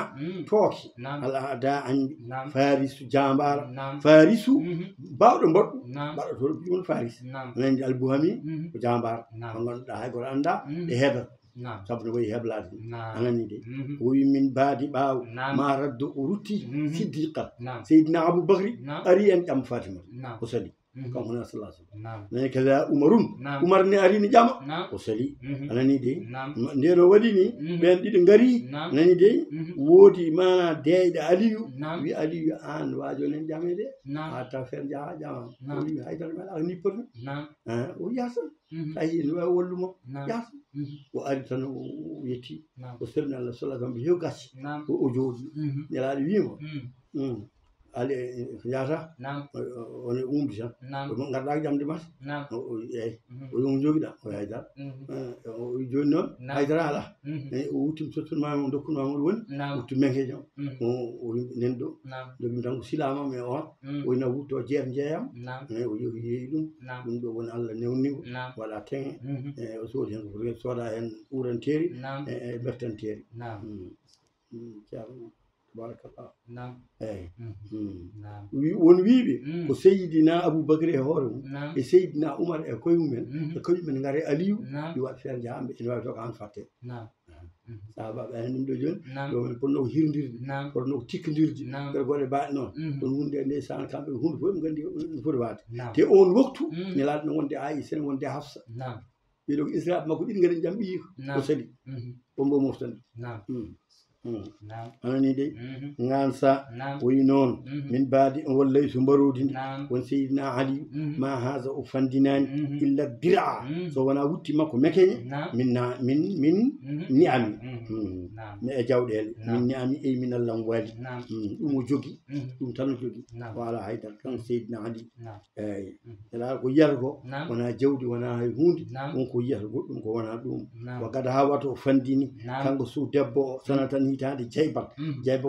tooki ala ada andi farisu jambara farisu bawɗo mbaɗɗu mbaɗotoɗo ɓiyon faris anani albuhami ko jambara ko ganduɗa hay goto anda e heɓat sabu no wayi heblade anani de o wi min baadi ɓaawo ma raddo o rutti Siddiqa Seydina Aboubacry ari en ƴam Fatima o sali kanko na sallallahu alaihi wasallam nani kaza Umarun Umar ne ari ni ƴama o sali anani de ndeno waɗi ni ɓen ɗiɗo ngari nani de woodi mana deyɗo Aliou wi Aliou an waajo nen ƴame de ha taw fen jaha ƴama o wi haydara meɗa ni pormi o yasa ayi no wawi wallumo yasa o ari tan o yetti o serni Allah sallallahu alaihi wasallam hew gacce o jooɗi nelaɗo wimo ali yata on umdi tan o garɗa jamde mata eyyi o yomo joguiɗa o haydara o joni noon haydara ala o wuttimo tottunmama o dokkunmama oɗo woni wuttu menkeje o nen ɗo jogimi tan ko silamam e on oyna wutto jeer jeeyam o yeehi ɗum ɗum ɗo woni Allah newnimo waɗa teŋe o soodi hen ko soda hen ɓuranteri e bertanteri ceerno barakallah eyyi won wiiɓe ko Seydina Aboubacry e hoore mum e Seydina Oumar e koyemumen e kañumen gaare Aliou ɗi waɗa feere jahamɓe ene wawi taw ko an fatte sahabaɓe ane ɗum ɗo joni ɗomen ponno ko hirdirde ponno ko tikkodirde ɓeɗa goɗe mbaɗe noon ɗon hunde ndeysan kamɓe hunde fof ɓe gandi no foti wade te on waktu nelaɗo no wonde Aïssa ne wonde Hafsa ɓeɗo ko Israel makko ɗiɗi gaɗen jam ɓiyi ko sali pombo moftande anani de gansa woyi noon min baadi on wallay so mbarodi ndi won Seydina Aliou ma haza o fandinani illa bira so wona wutti makko mekeñe min ni'ami mi e jawɗele min ni'ami ey min Allah waali ɗum o jogi ɗum tan o jogi wala haydara tan Seydina Aliou eyyi ela ko yiyata ko wona jawdi wona hay hunde wonko yiyata goɗɗum ko wona ɗum wa gada ha wata o fandini kanko so debbo o sana tan hitande jeybal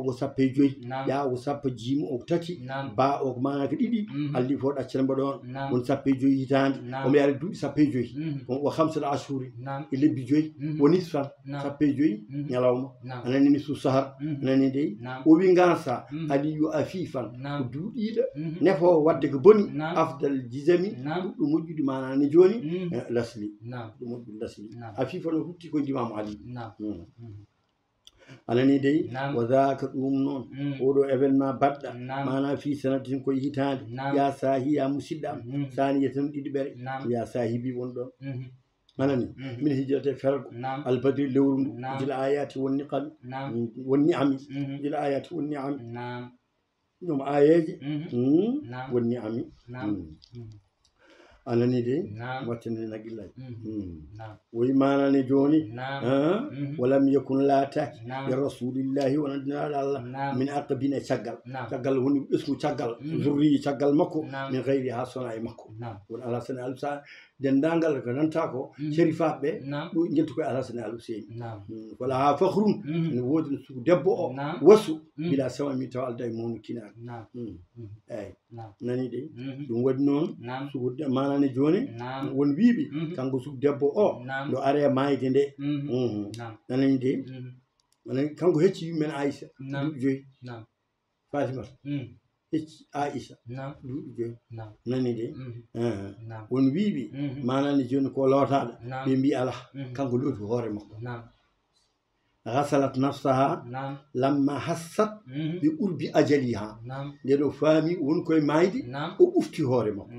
ko sappo e joyyi yaa ko sappo jiimi o tati ba o ko mana ko ɗiɗi alli fof ɗaccere mbaɗo on won sappo e joyyi hitande omo yaari duuɓi sappo e joyyi o hamsata asuri e lebbi joyyi woni fan sappo e joyyi ñalawma anani ni su sahar anani dey o wi gansa Aliou afifan ko duuɗiɗo nefo wadde ko boni afdal jisami ɗuɗɗo moƴƴude mana ni joni lasli ɗum moƴƴude lasli afifan o hutti koye ndimamo Aliou anani dey wa zaka ɗum noon oɗo événement baɗɗa mana fi sanatin koye hitande ya sahi ya musidɗam sani yetan ɗiɗi ɓere ya sahibi won ɗon anani min hijrate fergo albadri lewru ndu jila ayati wonni qami wonni ami jila ayati wonni ami ɗum ayeje wonni ami anani de wattane nagillaji woyi manane joni walam yakun lataki ya rasulillahi wonandinaɗo Allah min aqbina caggal caggal woni ɓesgu caggal zurri caggal makko min gayri ha sona e makko won Alassane Aliou Sall dendagal ko nanta ko shérifaɓe ɗo jelti koye Alassane Aliou Seyni wala ha fahrun ne wodi no suku debbo o wasu bila sama mi taw alda e mawnu kinaki eyyi nani de ɗum waɗi noon suku mana manani joni won wiiɓe kanko suk debbo o ndo are mayde nde nanani de anani kanko hecci yumen Aïssa duuɓi 5 Fatimata hecci Aïssa duuɓi 5 nani de won wiiɓe manani joni ko lootaɗo ɓe mbi ala kanko looti hoore makko ghasalat nafsaha lamma hassat bi urbi ajaliha ndeɗo faami woni koye mayde o ɓufti hoore makko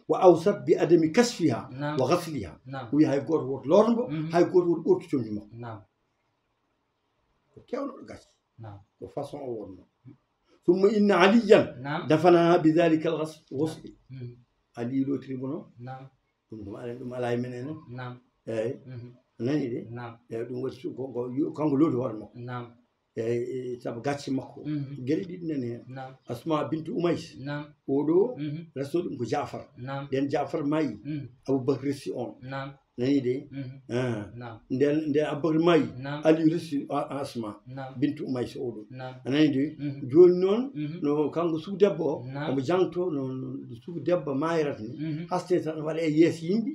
wa awsat bi adami kasfiha wa ghasliha wi hay goto woto lootombo hay goto woto ɓortu combi makko ko kewnoɗo gacce ko façon o wonno ثم إن عليا دفنها بذلك الغسل علي لو تريبونو ɗum ala e menen eyyi nani de eyyi ɗum waɗi kanko looti hoore makko eyyi saabu gacce makko gueɗe ɗiɗi nani hen Asma bintu Umays oɗo resto ɗum ko Jafar nden Jafar maayi Aboubacry ressi on nani de nden Aboubacry maayi Ali ressi Asma bintu Umays oɗo anani de joni noon no kanko suku debbo o omo jangto no suku debbo mayrata ni haste tan waɗa e yeeso yimɓe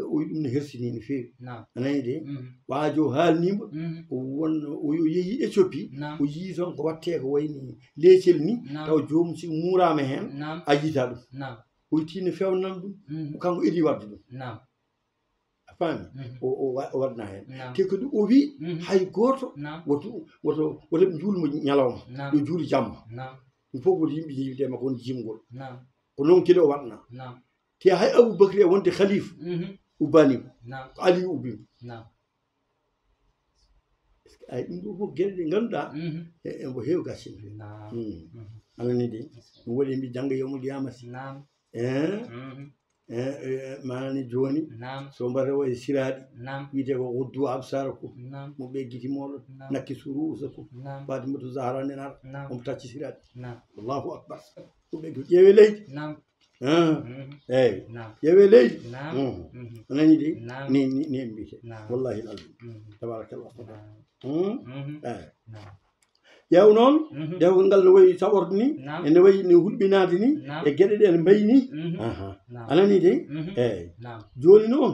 o wi ɗum no hersini no feewi anani de waajo haalnima o yeehi Éthiopie o yii toon ko watte ko wayni leecel ni taw jomum si murama hen a yiita ɗum o yitti no fewnan ɗum kanko idi wadde ɗum a faami o waɗna hen te kadi o wi hay goto woto ɓe juulmo ñalawma yo juuli jamma ɗum fof woto yimɓe yiwde makko woni jimgol ko noon kadi o waɗna te hay Aboubacry e wonde khalife ubbanimo ko Ali ubbimo ay ɗum ɗo fof gueɗe ɗe ganduɗa embo heewi gacce anani de ɗum waɗi mbi jangga yawmul qiyamati manani joni so mbaɗa waye siraɗi wiyete ko guddu absarakum mo ɓe guiti moɗon nakki ru'usakum Fatimatu Zahra nenara omo tacci siraɗi Allahu akbar ɗum ɓe ƴeewe leydi eyyi ƴeewe leydi anani de ni mbiyete wallahi alazim tabarakallah eyyi ƴeew noon dewgal ngal no wayi saɓorde ni ene wayi no hulɓinade ni e gueɗe ɗe ne mbayi ni anani de eyyi joni noon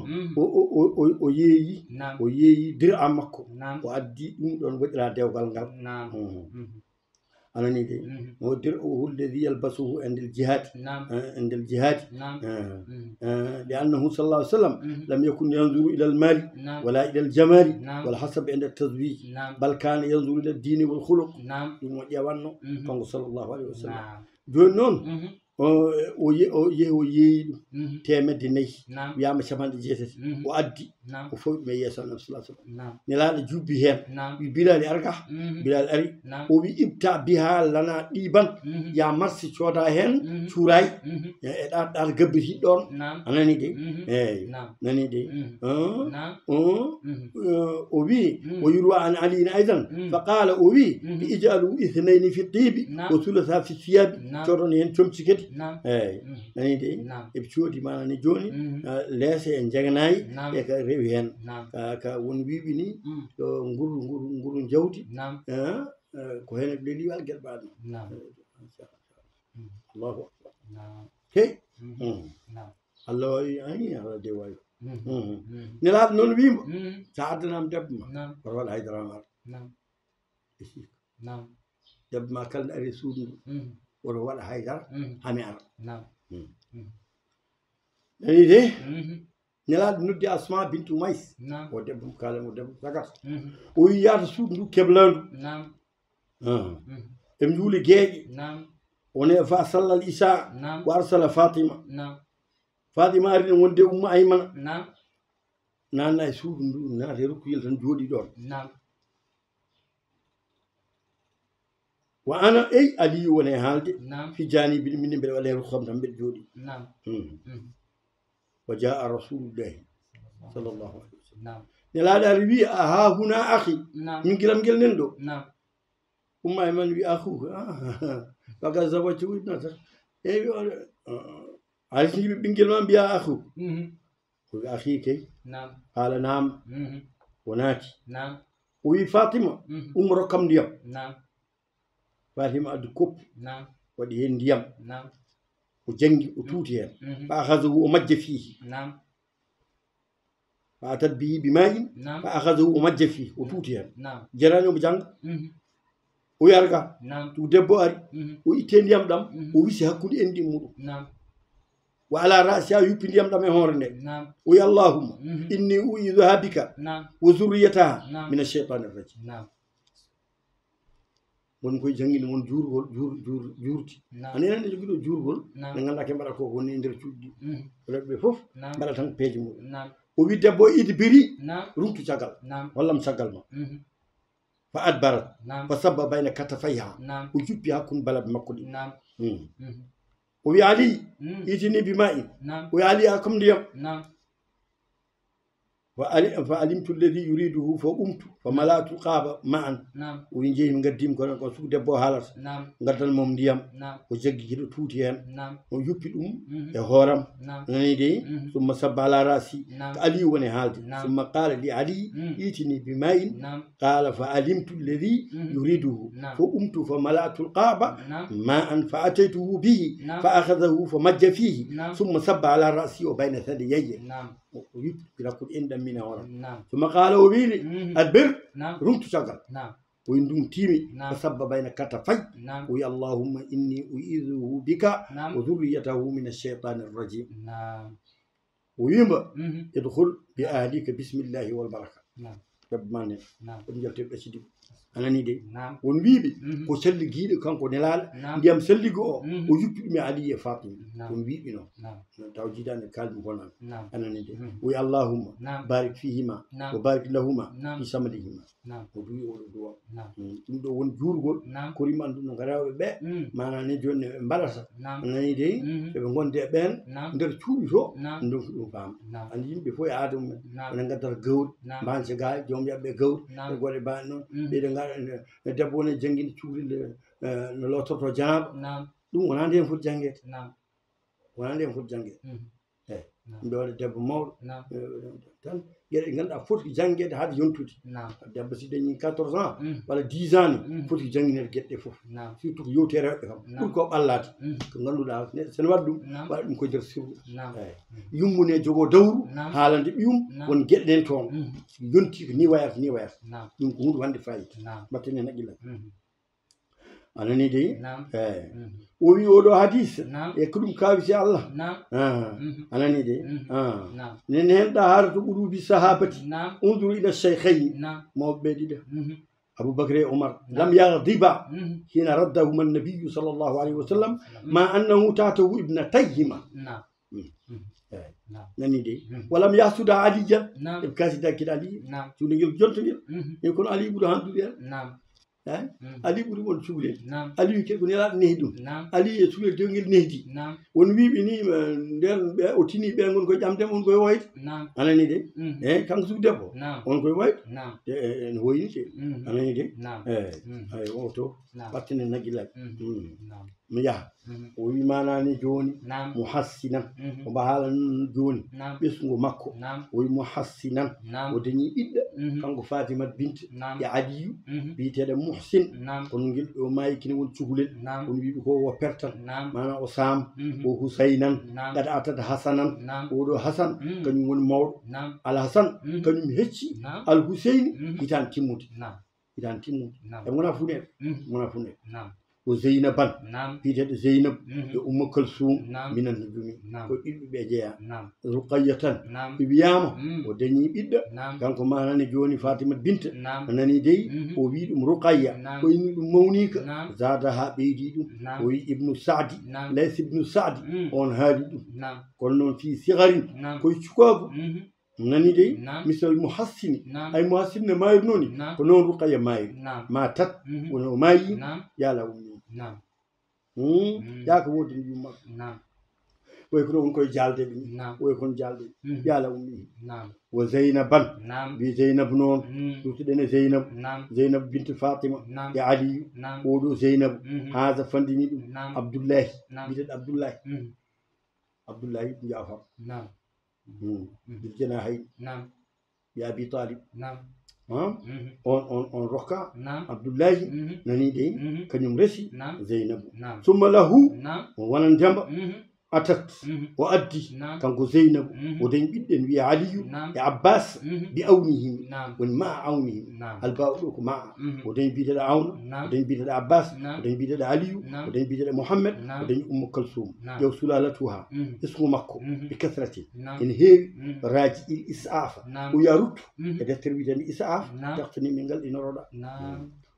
o yeeyi dir am makko o addi ɗum ɗon waɗira dewgal ngal anani de o dir o hulledi yalbasuhu endel jihadi لأنه صلى الله عليه وسلم لم يكن ينظر إلى المال ولا إلى الجمال والحسب عند التزويج بل كان ينظر إلى الدين والخلق كان صلى الله عليه وسلم جون نون o yeeyi ɗum temedde 4 wiyama capanɗe jeetati o addi o fowi ɗum e yeeso annabi sallallahu alaihi wasallam nelaɗo jubbi hen wi Bilal arga Bilal ari o wi ibta biha lana ɗiban ya marsi cooda hen cuuray e ɗaɗa gabbiti ɗon anani de eyyi nani de o wi o yurwa an alina aidan fa qala o wi ijalu ithnayni fi tibi wa thulatha fi thiyabi coodon hen comci kadi eyyi nani de eɓe coodi manani joni leese e jeganayi e ka rewi hen ka woni wiɓe ni nguru jawdi ko hen ɓe liwal gueɗe baɗe Allahu akbar hey Allah wawi ani ala de wawi nelaɗo noon wimo sa addanama debbo ma woto waɗa haydara maɗa debbo ma kala nde ari suudu ndu woto waɗa haydara hami ara nani de nelaɗo noddi Asma bintu Umays o debbo kalamo debbo sagat o wi yaata suudu ndu keblandu ɓe juuli gueeƴe wone fa sallal Isa wa arsala Fatima ari ɗen wonde Ummu Aymana nanna e suudu ndu naata e rokkuyel tan jooɗi ɗon wa ana ey Aliyu woni e haalde fi janibi minen mbeɗa waɗa e rokkam tan mbeɗa jooɗi wa jaa rasulullahi sallllahu alayhi wa sallam nelaɗo ari wi a ha huna akhi min gilam guel nen ɗo Ummu Aymana wi akhu waga zawajtu ibnata eyi hay so yimɓe ɓinguel ma mbiya akhu o wi akhi kay haala nam o naati o wi Fatima ummo rokkam ndiyam Fatima addi koppu waɗi hen ndiyam وجنجي وتوتي فأخذه ومج فيه
نعم
فأتت به بماء
نعم
فأخذه ومج فيه وتوتي
نعم
جراني وبجانج ويرجع
نعم
تودبو أري ويتين يام دم ويسي هكولي اندي مودو
نعم
وعلى رأسها يبين يام دم هورني
نعم
ويا اللهم إني أعيذها بك
نعم
وذريتها
نعم
من الشيطان الرجيم
نعم
won koye jangguinde won juurgol juurti ane enen joguiɗo juurgol nde ganduɗa ke mbaɗa ko woni nder cuuɗi rewɓe fof mbaɗa tan peeje muɗum o wi debbo idi biri rumtu caggal wallam caggal ma fa adbarat fa sabba bayna katafayha o juppi hakkude balaɓe makko ɗi o wi ali itini bi ma in o wi ali a comme ndiyam فعلمت الذي يريده فقمت فملأت القاب معا وينجي من قديم كون سوق دبو حالات غدال موم ديام o jaggi kido tuuti hen o yuppi dum e horam nani de summa sabba ala rasi ali woni halde summa qala li ali itini bi ma'in qala fa alimtu alladhi yuriduhu fa umtu fa mala'tu alqaba ma'an fa ataytuhu bihi fa akhadhahu fa majja fihi summa sabba ala rasi wa bayna thadiyyi ويبقى يقول إن دمنا ورا ثم قال وبيلي البر رمت شغل ويندم تيمي فسبب بين كتفي ويا اللهم إني أعيذه بك وذريته من الشيطان الرجيم ويما يدخل بأهلك بسم الله والبركة تبمانه ونجلت بأشدي أنا نيدي ونبيبي وسلي جيل كان كونلال ديام سلي جو ويبقى مي علي فاطمة ونبيبي نو توجيدان الكلام هنا أنا نيدي ويا اللهم بارك فيهما وبارك لهما في سملهما وبي ولدوا ndo won jurgol korima andu no garawe be manani joni mbalasa nani de be gonde ben nder cuubi to ndon dum fam andi yimbe fo ya adum on ngadar gawr banse gaay jom yabbe gawr e gole ba non be de ngar debbo ne jangini cuubi no lototo janaaba dum wona ndem fu jangete wona ndem fu jangete mbe wala debbo mawɗo tan gueɗe ganduɗa foti janguede haade yontude debbo si dañi 14 ans walla 10 ans ni foti janginede gueɗe ɗe foof surtout ko yewte rewɓe kam ɓuuri ko ɓallade ko ganduɗa neɗɗo sene waɗa ɗum waɗa ɗum koye nder sirru yummune jogo dawru haalande ɓiyum won gueɗe ɗen toon yonti ko ni wayata ni wayata ɗum ko hunde wande fayida mbatten hen haqqillam anani de o wi oɗo hadis e ko ɗum kawisi Allah anani de nen hen ɗaharatu ɓurubi sahabati unduru ila cheikhayni mawɓe ɗiɗa Abubakar e Umar lam yaghdiba hina raddahuma annabiyu sallllahu alayhi wa sallam ma annahu tatahu ibnatayhima nani de walam yahsuda aliyan eɓe kasida kiɗa ali cuuɗe ngel jontogel e kono ali ɓuuri handude hen ali ɓuuri won cuhlel ali wi ko nelaɗo nehi ɗum ali e cuhlel dewgel nehdi won wiɓe ni nden ɓe o tini ɓe gon koye ƴamdema on koye woyde anani de eyyi kanko sugu debbo on koye woyde ene woyni te anani de eyyi o to ɓattinen nagguillaji mi yaha o wi manani joni muhassinan o mba haala joni ɓesgu makko o wi muhassinan o dañi ɓiɗɗo kanko Fatima binte e Aliyu biyeteɗo Muhsin kono guel o maayi kine won cuhlel on wiɓe ko o pertan mana o Sam o Husaynan gada atata Hasanan oɗo Hasan kañum woni mawɗo Al Hasan kañum hecci Al Huseyni hitande timmude e gona funeɗe o Zeynaban biyeteɗo Zeynab e Ummu Kalsum minan no jumi ko ɓiɓɓe ɓe jeeya Ruqayya tan ɓe wiyama o dañi ɓiɗɗo kanko manani joni Fatima binta nani dey o wi ɗum Ruqayya ko inni ɗum mawnika zada ha ɓeydi ɗum o wi Ibnu Sa'di Lays ibnu Sa'di on haali ɗum kono noon fi sigarin koye cukagu nani dey misal muhassini ay muhassine ne mayri noon ko noon Ruqayya mayri ma tat wono maayi yaala ummi yaaka wodi ni yumma way ko won koye jalde ɓe way kon jalde yaala ummi wa Zeynaban bi Zeynab noon ɗutuɗene Zeynab binte Fatima e Aliyu oɗo Zeynab haasa fandini ɗum Abdoullahi biteɗo Abdoullahi ibn Jafar jena hay ya Abi Talib on rokka Abdoullahi nani de kañum resi Zeynabu summa lahu wona ndemba أتت وأدي كان زينب ودين جدا ويا علي يا عباس بأونهم ومع عونهم الباء مع ودين بيد عون ودين بيد عباس ودين بيد علي ودين بيد محمد ودين أم كلثوم يو سلالتها اسم مكة بكثرة إن هي راجع الإسعاف ويرد إذا تربي الإسعاف تقتني من قال إن رضا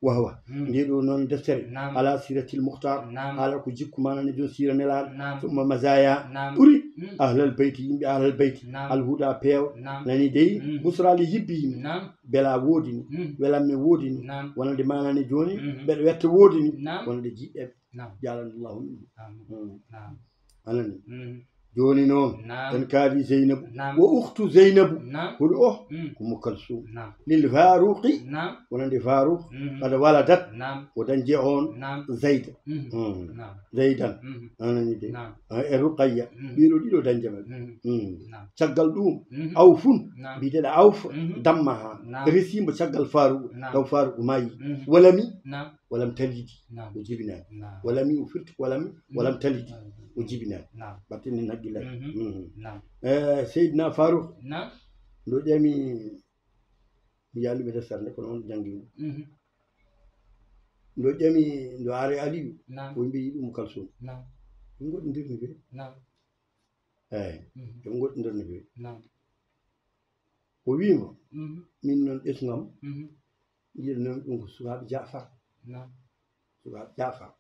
وهو نديرو نون دفتر على سيرة المختار على كجيك ما نجون سيرة نلال ثم مزايا بري أهل البيت يمبي أهل البيت الهدى بيو ناني دي بسرى لجبهم بلا وودين بلا مي وودين وانا دي ما نجوني بلا ويت وودين وانا دي جي جعل الله أنا جوني نون تنكاري زينب وأخت زينب هو أم كلثوم للفاروق ولد فاروق قد ولدت ودنجعون زيد زيدا أنا ندي رقية بيرو ديرو دنجمل شغل دوم أوفون بيدل أوف دمها رسيم شغل فاروق لو فاروق ماي ولم تلد وجبنا ولم يفرت ولم تلد وجبنا باتني نجلا سيدنا فاروق لو جامي يالي بدسر نكون جانغي لو جامي لو عاري علي ويمبي أم كلثوم نقول ندير نبي نقول ندير نبي وبيما من اسمهم يلنا نقول سواب جعفر سواب جعفر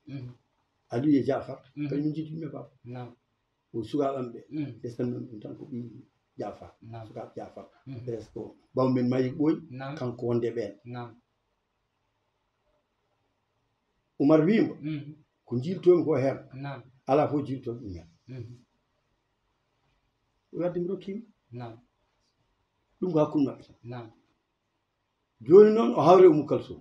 علي جعفر كان يجي من باب وسواب أمبي يستمر من تانكو بي جعفر سواب جعفر بس كو باو من ما يقول كان كون دبل عمر بيما كنجيل توم كو هير على فو جيل توم نيا وادم روكيم دum ga kunna joni non o hawre Umu Kalsum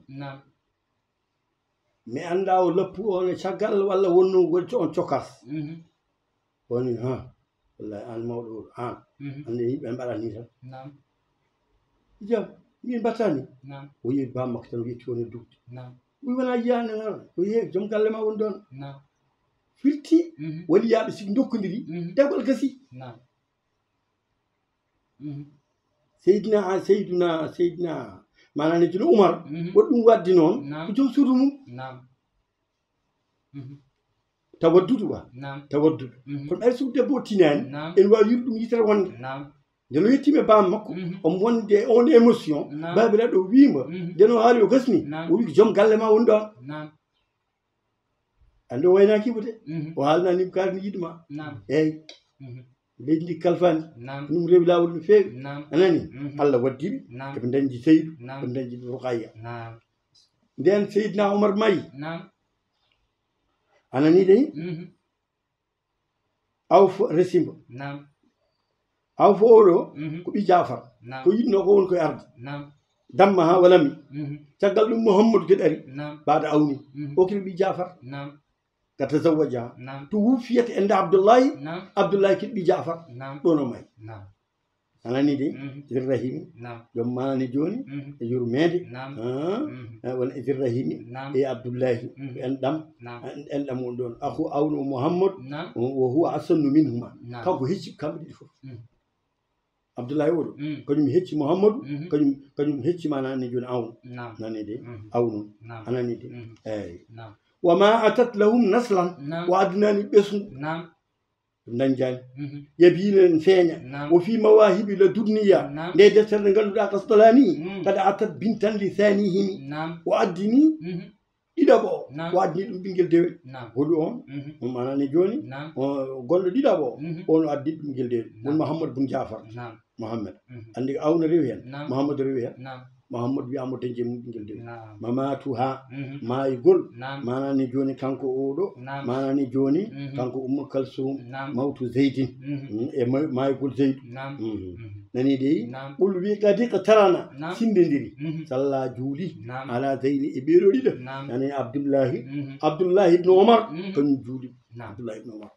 mi anda o lappu on e caggal walla wonno wonti on cokas woni ha wallahi an mawɗo an ande yimɓe mbaɗani tan jam min batani o yehi ba makko tan yetti on e dugde wi wona yiyande ngal o yehi joom galle ma woni ɗon firti waliyaɓe sigi dokkodiri debgol gasi سيدنا معنا نجل عمر ودون وادنون كجوم سرمو توددوا تودد كون اي سو دبو تينان en wa yurdum yitere wonde deno yettime bam makko o wonde on émotion babila do wiima deno haali o gasni o wi jom galle ma won don ando wayna kibude o halna ni karni yidma ey leydi kalfani ɗum rewi lawol no feewi anani Allah waddiɓe eɓe dañji Seydou eɓe dañji Rukaya nden Seydina Oumar mayi anani de Awf resimba Awf oɗo ko ɓi Jafar ko yitno ko woni koye arde damma ha walami caggal ɗum Mouhamadou geɗari baada awni o kiri ɓi Jafar كتزوجها توفيت عند عبد الله كبي جعفر دونو ماي أنا نيدي الرحيم يوم ما نجوني يجور مادي ولا الرحيم يا عبد الله أندم دون أخو أون محمد وهو أحسن منهما كابو هيك كم ديفو عبد الله يقول كنيم هيك محمد كنيم هيك ما أنا نجون أون أنا نيدي أون أنا نيدي وما أتت لهم نسلا وأدناني بسم نانجان يبين فينا وفي مواهب لدنيا لدتر نقول لا قصدلاني قد أتت بنتا لثانيهم وأدني إذا بو وأدني بنجل ديل هدوهم هم أنا نجوني وقول إذا بو أنا أدني بنجل ديل محمد بن جعفر محمد عندك أون ريوين محمد ريوين محمد بيامو تنجي مبنجل دي ماماتوها ما يقول ما نجوني كانكو أودو ما نجوني كانكو أم كلثوم موت زيد ما يقول زيد نني دي قل بيك ديك ترانا سندندري صلى جولي على زين إبيرو دي يعني عبد الله بن عمر كان جولي عبد الله بن عمر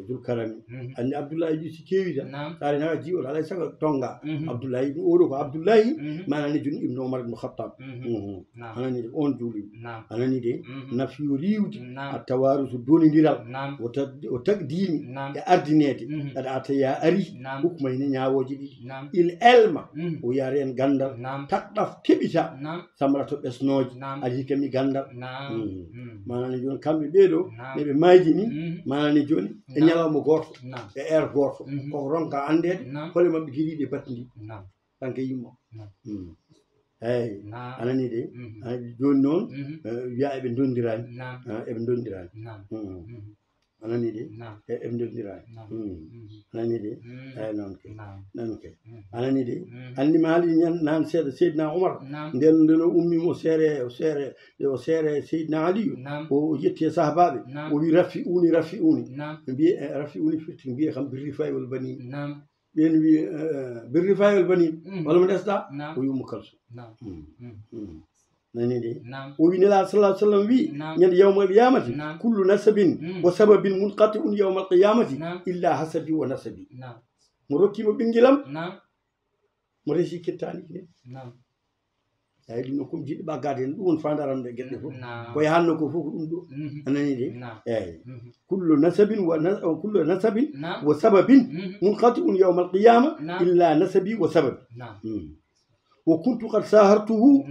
Dul Karami anni Abdullahi ji si keewida saare nawa jiiwol alay sago tonga Abdullahi ɗum oɗo ko Abdullahi manani joni Ibnu Omar ibnu Khattab anani de on juuli anani de nafiyo riwde a tawarusu donodiral o tagdimi e ardinede aɗa ataya ari hukmayne ñawoji ɗiɗi il elma o yare en gandal taɗɗaf keɓita samrato ɓesnoje aɗa hikami gandal manani joni kamɓe ɓeeɗo neɓe mayji ni manani joni e ñalawma goto e air goto koko ronka andede hole mabɓe guiɗiɗe battidi tanke yimmo eyyi anani de joni noon wiya eɓe dondirani eɓe dondirani anani de eɓe dondirani anani de eyyi noon ke anani de andi mi haali nan seeɗa Seydina Oumar nden o ummimo o seere Seydina Aliyu o yetti e sahabaɓe o wi rafi uni mbiye rafi uni firti mbiye kam birri faywol bani ɓen wi birri faywol bani walla mo ɗesɗa o wi Umu Kalsum nani de o wi nela sallallahu sallam wi ñande yawmal qiyamati kullu nasabin wa sababin munqati'un yawmal qiyamati illa hasabi wa nasabi mo rokkimo ɓinguelam mo resi kettani ne eyi ɗum ɗon komi jiɗɗo ɓaggade hen ɗum woni fandaram nde gueɗe fof ko yahanno ko fof ko ɗum ɗo anani de eyyi kullu nasabin wa sababin munqati'un yawmal qiyama illa nasabi wa sababi wa kuntu qad sahartuhu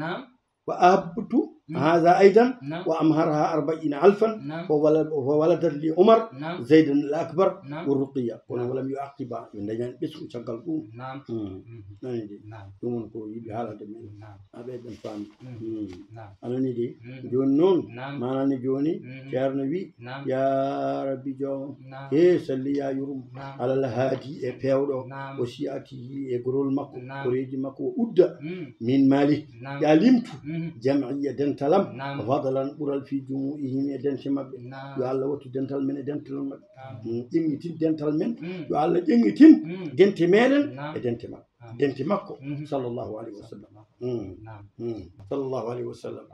wa ahabbtu هذا أيضا وأمهرها 40,000 وولدت لي عمر زيد الأكبر والرقية ولم يعقب من دجان بسم شغل قوم ناني دي يومن كو يبي حالة من أبدا فان أنا ندي جون نون ما ناني جوني شهر نبي يا ربي جو إيه سلي يا يوم على الهادي بيورو وشياتي يقرول مكو كوريجي مكو أود من مالي يا لمت جمعية دنتلم فضلا ɓural fi jumu'ihim e dente maɓɓe yo Allah wattu dental men e dental maɓɓe ƴengitin dental men yo Allah ƴengitin dente meɗen e dente maɓɓe dente makko sallllahu alayhi wa sallam sallllahu alayhi wa sallam